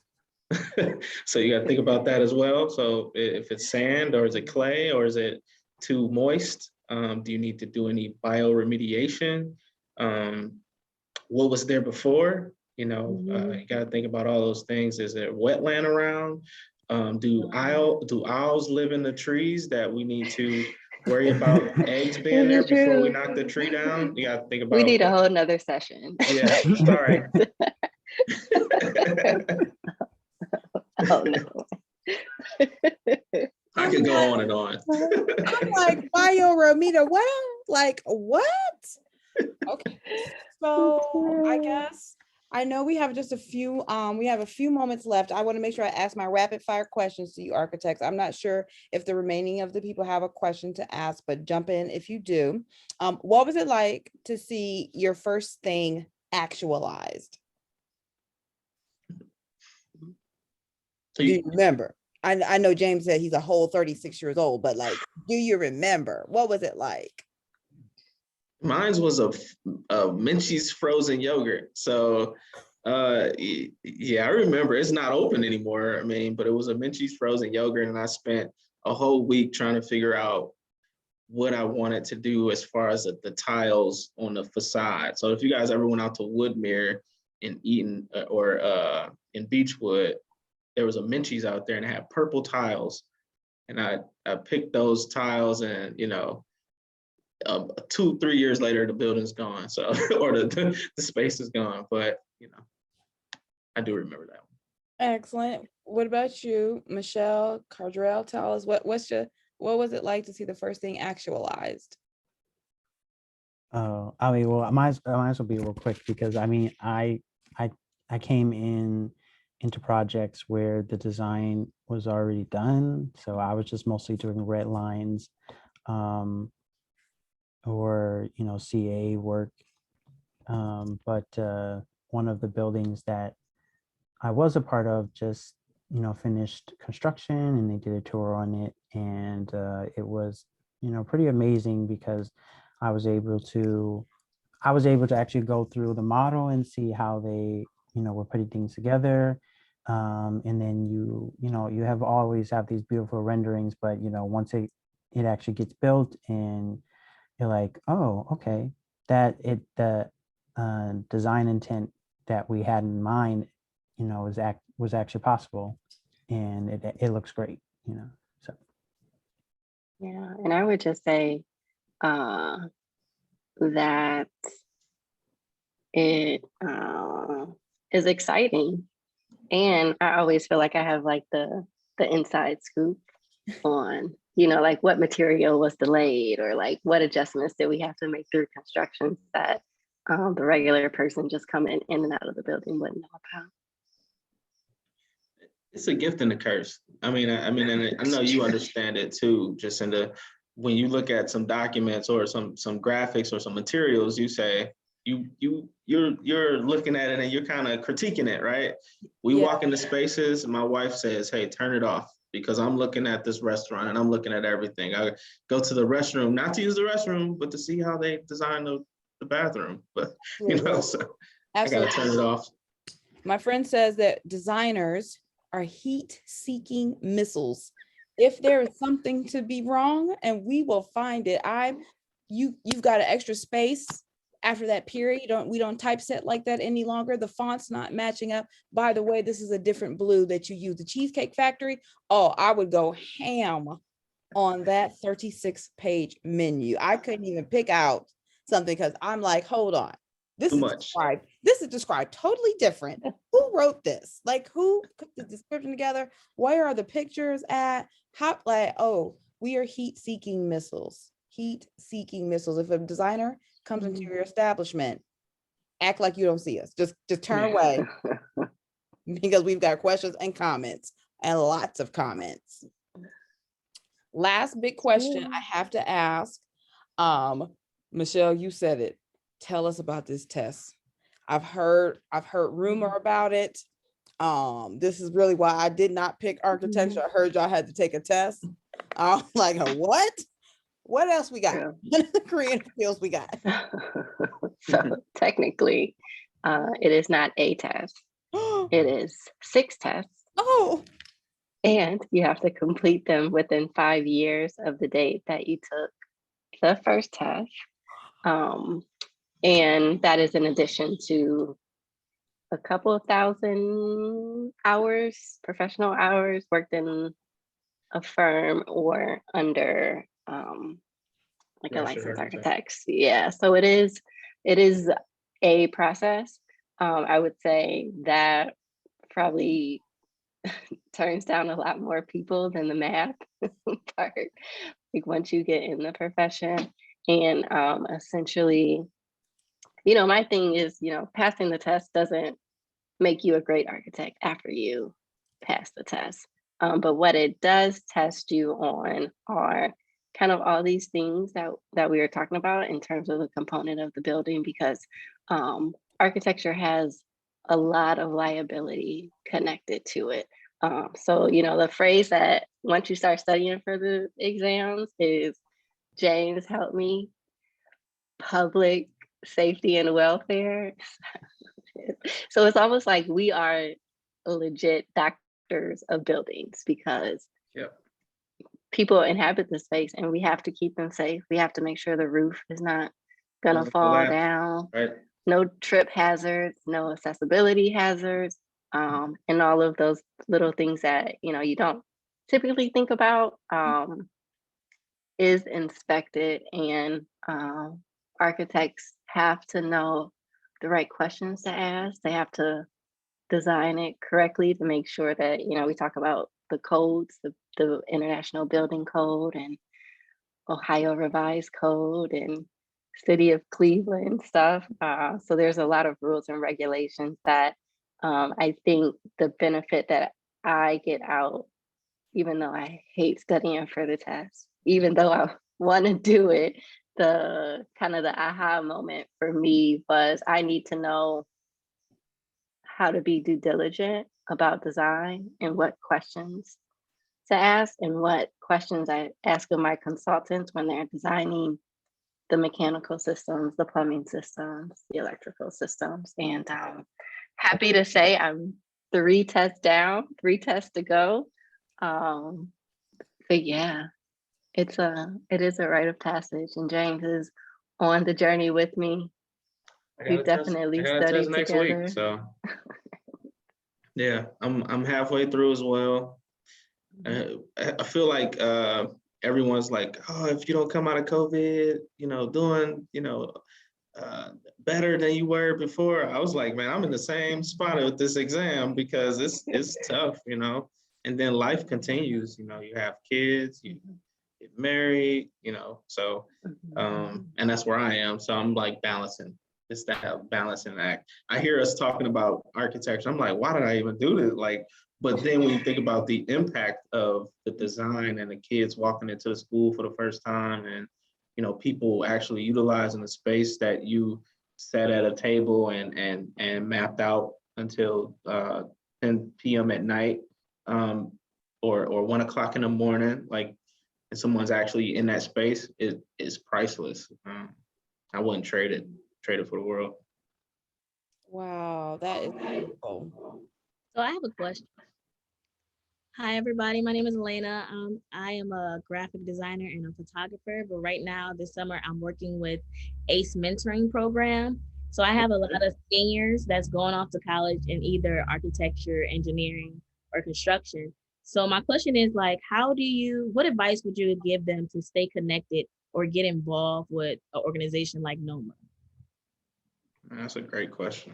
So you got to think about that as well. So if it's sand, or is it clay, or is it too moist? Do you need to do any bioremediation? What was there before? You got to think about all those things. Is there wetland around? Do owls live in the trees that we need to worry about eggs being there before we knock the tree down? You got to think about. We need a whole nother session. Yeah, sorry. Oh no. I could go on and on. I'm like, bioremediation, what? Like, what? Okay. So I guess I know we have just a few moments left. I want to make sure I ask my rapid fire questions to you architects. I'm not sure if the remaining of the people have a question to ask, but jump in if you do. What was it like to see your first thing actualized? Do you remember? I know James said he's a whole 36 years old, but like, do you remember? What was it like? Mine was a Minchie's frozen yogurt. So yeah, I remember. It's not open anymore. But it was a Minchie's frozen yogurt, and I spent a whole week trying to figure out what I wanted to do as far as the tiles on the facade. So if you guys ever went out to Woodmere in Eaton or in Beechwood, there was a Minchie's out there and it had purple tiles. And I picked those tiles, and 2-3 years later, the building's gone. So, or the space is gone. But I do remember that one. Excellent. What about you, Michelle Cardrell? Tell us what was it like to see the first thing actualized? Oh, I mean, well, I might as well be real quick, because I mean, I came into projects where the design was already done, so I was just mostly doing red lines, or CA work. But one of the buildings that I was a part of just finished construction, and they did a tour on it, and it was pretty amazing, because I was able to actually go through the model and see how they were putting things together. And then you always have these beautiful renderings, but once it actually gets built, and you're like, oh, okay, the design intent that we had in mind was actually possible, and it looks great, so. Yeah, and I would just say that it is exciting, and I always feel like I have like the inside scoop on like what material was delayed, or like what adjustments did we have to make through construction that the regular person just coming in and out of the building wouldn't know about. It's a gift and a curse. I mean, and I know you understand it too. Just when you look at some documents or some graphics or some materials, you say you're looking at it and you're kind of critiquing it, right? We walk into spaces, and my wife says, "Hey, turn it off," because I'm looking at this restaurant and I'm looking at everything. I go to the restroom, not to use the restroom, but to see how they design the bathroom. But so I gotta turn it off. My friend says that designers are heat-seeking missiles. If there is something to be wrong, and we will find it. You've got an extra space after that period. We don't typeset like that any longer. The font's not matching up. By the way, this is a different blue that you use. The Cheesecake Factory. Oh, I would go ham on that 36-page menu. I couldn't even pick out something, because I'm like, hold on. This is described totally different. Who wrote this? Like, who put the description together? Where are the pictures at? How, like, oh, we are heat-seeking missiles. Heat-seeking missiles. If a designer comes into your establishment, act like you don't see us. Just turn away, because we've got questions and comments, and lots of comments. Last big question I have to ask. Michelle, you said it. Tell us about this test. I've heard rumor about it. This is really why I did not pick architecture. I heard y'all had to take a test. I'm like, what? What else we got? Creative skills we got. So technically, it is not a test. It is 6 tests. Oh. And you have to complete them within 5 years of the date that you took the first test. And that is in addition to a couple of thousand hours, professional hours worked in a firm or under like a licensed architect. Yeah, so it is a process. I would say that probably turns down a lot more people than the math part, like once you get in the profession. And essentially, my thing is, passing the test doesn't make you a great architect after you pass the test. But what it does test you on are kind of all these things that we were talking about in terms of the component of the building, because architecture has a lot of liability connected to it. So, the phrase that once you start studying for the exams is, James, help me, public safety and welfare. So it's almost like we are legit doctors of buildings, because people inhabit the space, and we have to keep them safe. We have to make sure the roof is not gonna Doesn't fall collapse, down. right? No trip hazards, no accessibility hazards, and all of those little things that you don't typically think about is inspected, and architects have to know the right questions to ask. They have to design it correctly to make sure that we talk about the codes, the International Building Code and Ohio Revised Code and City of Cleveland stuff. So there's a lot of rules and regulations that I think the benefit that I get out, even though I hate studying for the test, even though I want to do it, the kind of the aha moment for me was I need to know how to be due diligent about design and what questions to ask and what questions I ask of my consultants when they're designing the mechanical systems, the plumbing systems, the electrical systems. And happy to say I'm 3 tests down, 3 tests to go. But yeah, it is a rite of passage, and James is on the journey with me. We've definitely I got a test studied next together. week, so yeah, I'm halfway through as well. I feel like everyone's like, oh, if you don't come out of COVID, doing, better than you were before. I was like, man, I'm in the same spot with this exam because it's tough, and then life continues, you have kids, you get married, so, and that's where I am. So I'm like balancing. It's that balancing act. I hear us talking about architecture. I'm like, why did I even do this? Like, but then when you think about the impact of the design and the kids walking into the school for the first time, and people actually utilizing the space that you sat at a table and mapped out until 10 p.m. at night, or 1 o'clock in the morning, like, and someone's actually in that space, is priceless. I wouldn't trade it for the world. Wow, that is beautiful. So I have a question. Hi, everybody. My name is Elena. I am a graphic designer and a photographer, but right now, this summer, I'm working with ACE mentoring program. So I have a lot of seniors that's going off to college in either architecture, engineering, or construction. So my question is like, what advice would you give them to stay connected or get involved with an organization like NOMA? That's a great question.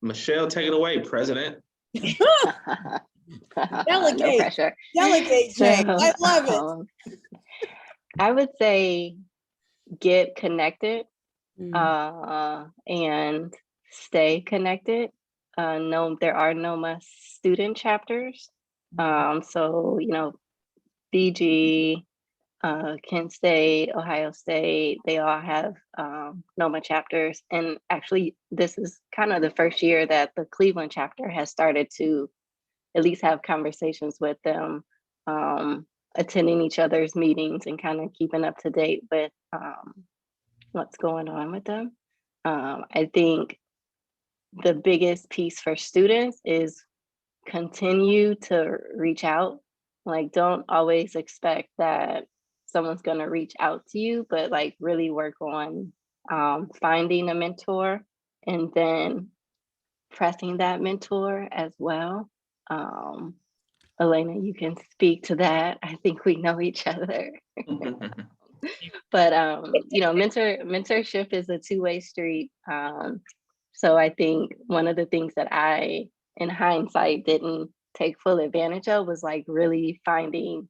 Michelle, take it away, President. No pressure. Delegate, Jane. I love it. I would say get connected and stay connected. There are NOMA student chapters. So, BG, Kent State, Ohio State, they all have NOMA chapters. And actually, this is kind of the first year that the Cleveland chapter has started to at least have conversations with them, attending each other's meetings and kind of keeping up to date with what's going on with them. I think the biggest piece for students is continue to reach out. Like, don't always expect that someone's going to reach out to you, but like really work on finding a mentor and then pressing that mentor as well. Elena, you can speak to that. I think we know each other. But mentorship is a two-way street. So I think one of the things that I, in hindsight, didn't take full advantage of was like really finding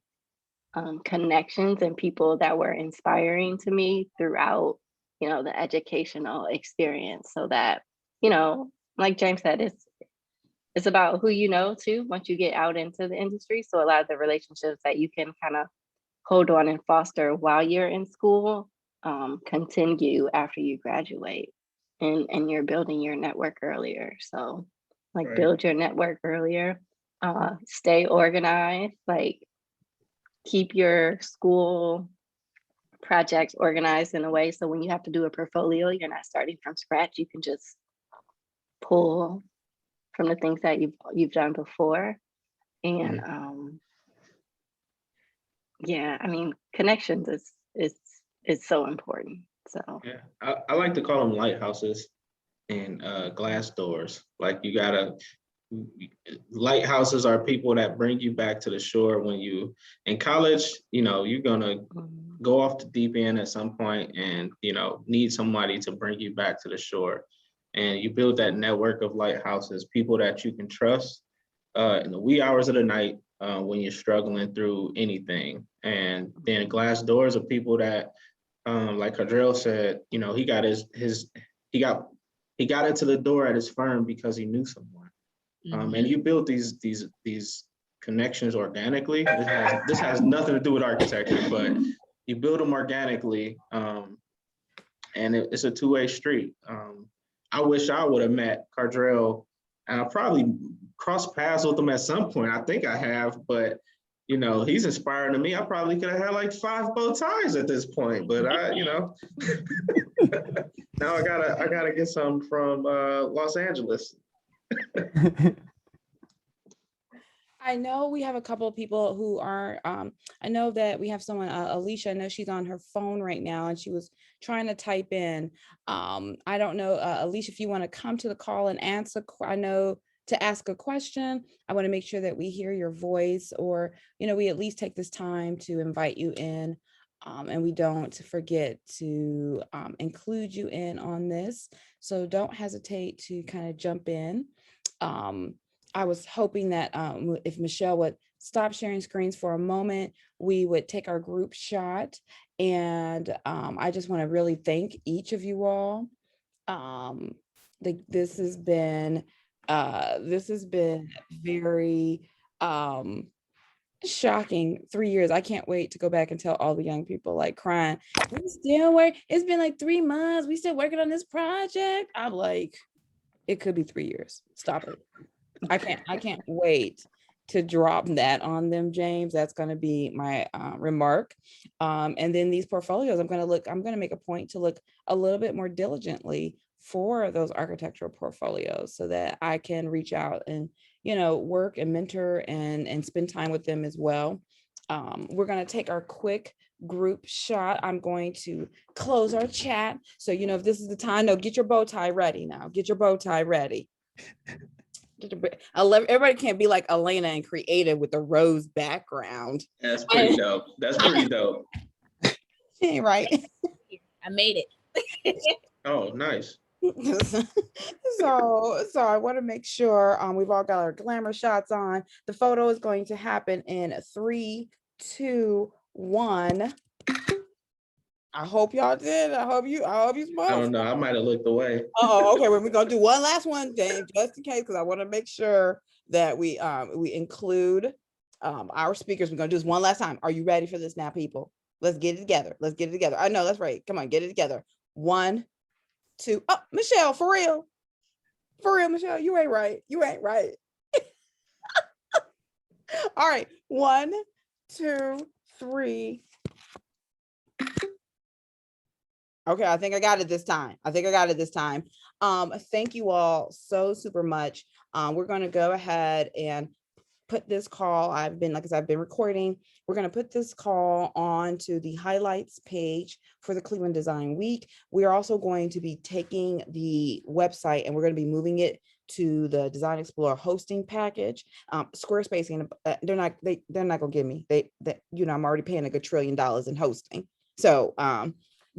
connections and people that were inspiring to me throughout, the educational experience. So that, like James said, it's about who you know too once you get out into the industry. So a lot of the relationships that you can kind of hold on and foster while you're in school continue after you graduate, and you're building your network earlier. So like build your network earlier, stay organized, like keep your school projects organized in a way so when you have to do a portfolio, you're not starting from scratch. You can just pull from the things that you've done before. And Yeah, I mean, connections is so important. So Yeah, I like to call them lighthouses and glass doors. Like you gotta, lighthouses are people that bring you back to the shore when you in college, you're gonna go off the deep end at some point and need somebody to bring you back to the shore. And you build that network of lighthouses, people that you can trust in the wee hours of the night when you're struggling through anything. And then glass doors are people that like Cadrell said, he got he got into the door at his firm because he knew someone. And you build these connections organically. This has nothing to do with architecture, but you build them organically, and it's a two-way street. I wish I would have met Cardrell, and I probably crossed paths with him at some point. I think I have, but he's inspiring to me. I probably could have had like 5 bow ties at this point, but now I gotta get some from Los Angeles. I know we have a couple of people who are, I know that we have someone, Alicia, I know she's on her phone right now and she was trying to type in. I don't know, Alicia, if you want to come to the call and answer, I know to ask a question, I want to make sure that we hear your voice, or, we at least take this time to invite you in, and we don't forget to include you in on this. So don't hesitate to kind of jump in. I was hoping that if Michelle would stop sharing screens for a moment, we would take our group shot. And I just want to really thank each of you all. This has been very shocking 3 years. I can't wait to go back and tell all the young people, like, crying, we still work. It's been like 3 months. We still working on this project. I'm like, it could be 3 years. Stop it. I can't wait to drop that on them, James. That's going to be my remark. And then these portfolios, I'm going to make a point to look a little bit more diligently for those architectural portfolios so that I can reach out and, work and mentor and spend time with them as well. We're going to take our quick group shot. I'm going to close our chat. So, if this is the time, no, get your bow tie ready now. Get your bow tie ready. Everybody can't be like Elena and creative with the rose background. That's pretty dope. That's pretty dope. She ain't right. I made it. Oh, nice. So I want to make sure we've all got our glamour shots on. The photo is going to happen in 3, 2, 1. I hope y'all did. I hope you smiled. I don't know. I might have looked away. Oh, okay. Well, we're gonna do one last one, James, just in case, because I want to make sure that we include our speakers. We're gonna do this one last time. Are you ready for this now, people? Let's get it together. Let's get it together. I know that's right. Come on, get it together. 1, 2. Oh, Michelle, for real, Michelle, you ain't right. You ain't right. All right, 1, 2, 3. Okay, I think I got it this time. Thank you all so super much. We're going to go ahead and put this call. I've been recording. We're going to put this call on to the highlights page for the Cleveland Design Week. We are also going to be taking the website and we're going to be moving it to the Design Explorer hosting package. Squarespace, they're not going to give me. I'm already paying a good $1 trillion in hosting. So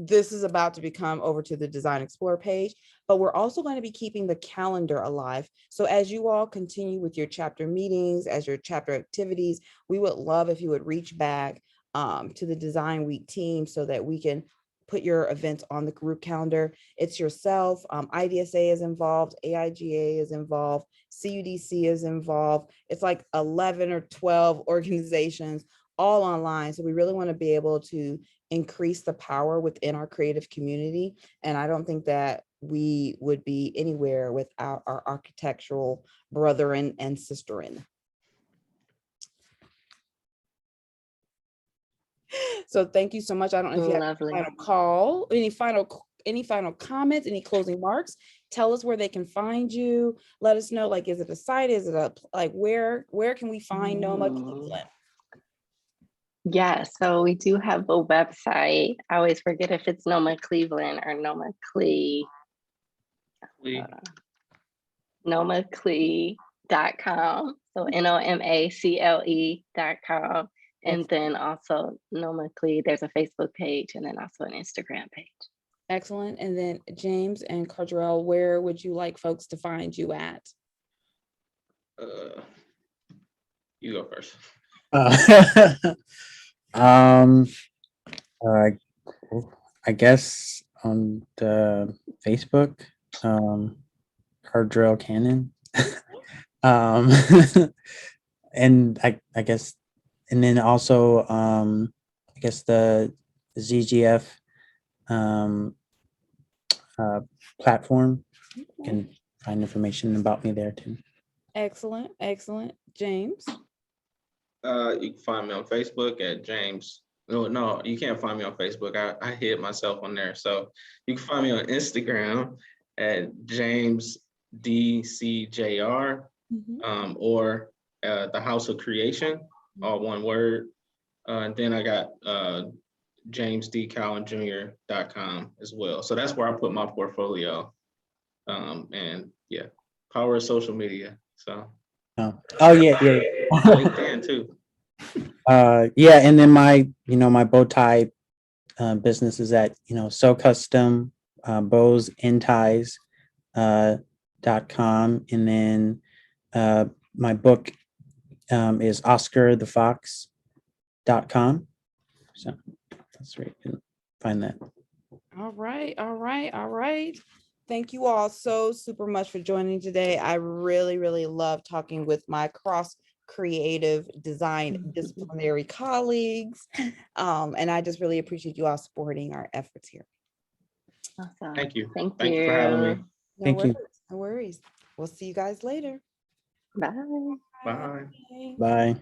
this is about to become over to the Design Explorer page, but we're also going to be keeping the calendar alive. So as you all continue with your chapter meetings, as your chapter activities, we would love if you would reach back to the Design Week team so that we can put your events on the group calendar. It's yourself, IDSA is involved, AIGA is involved, CUDC is involved. It's like 11 or 12 organizations all online. So we really want to be able to increase the power within our creative community. And I don't think that we would be anywhere without our architectural brethren and sisterin. So thank you so much. I don't know if you have a final call, any final comments, any closing remarks. Tell us where they can find you. Let us know, like, is it a site? Is it where can we find NOMA Cleveland? Yeah, so we do have a website. I always forget if it's Noma Cleveland or Noma Clee. nomaclee.com. So NOMACLE.com. And then also Noma Clee, there's a Facebook page and then also an Instagram page. Excellent. And then James and Cardrell, where would you like folks to find you at? You go first. Um, uh, I guess on the Facebook, Cardrell Cannon. um, and I guess, and then also, I guess the ZGF platform. You can find information about me there too. Excellent, excellent. James? You can find me on Facebook at James. No, you can't find me on Facebook. I hid myself on there. So you can find me on Instagram at James DCJR, or the House of Creation, all one word. And then I got JamesDCowanJr.com as well. So that's where I put my portfolio. And yeah, power of social media. So. Oh yeah. LinkedIn too. Yeah, and then my bow tie business is at So Custom Bows and Ties .com, and then my book is OscarTheFox.com. So that's where you can find that. All right, all right, all right. Thank you all so super much for joining today. I really love talking with my cross creative design disciplinary colleagues. And I just really appreciate you all supporting our efforts here. Awesome. Thank you. Thank Thank you for having me. No Thank worries, you. no worries. We'll see you guys later. Bye. Bye. Bye.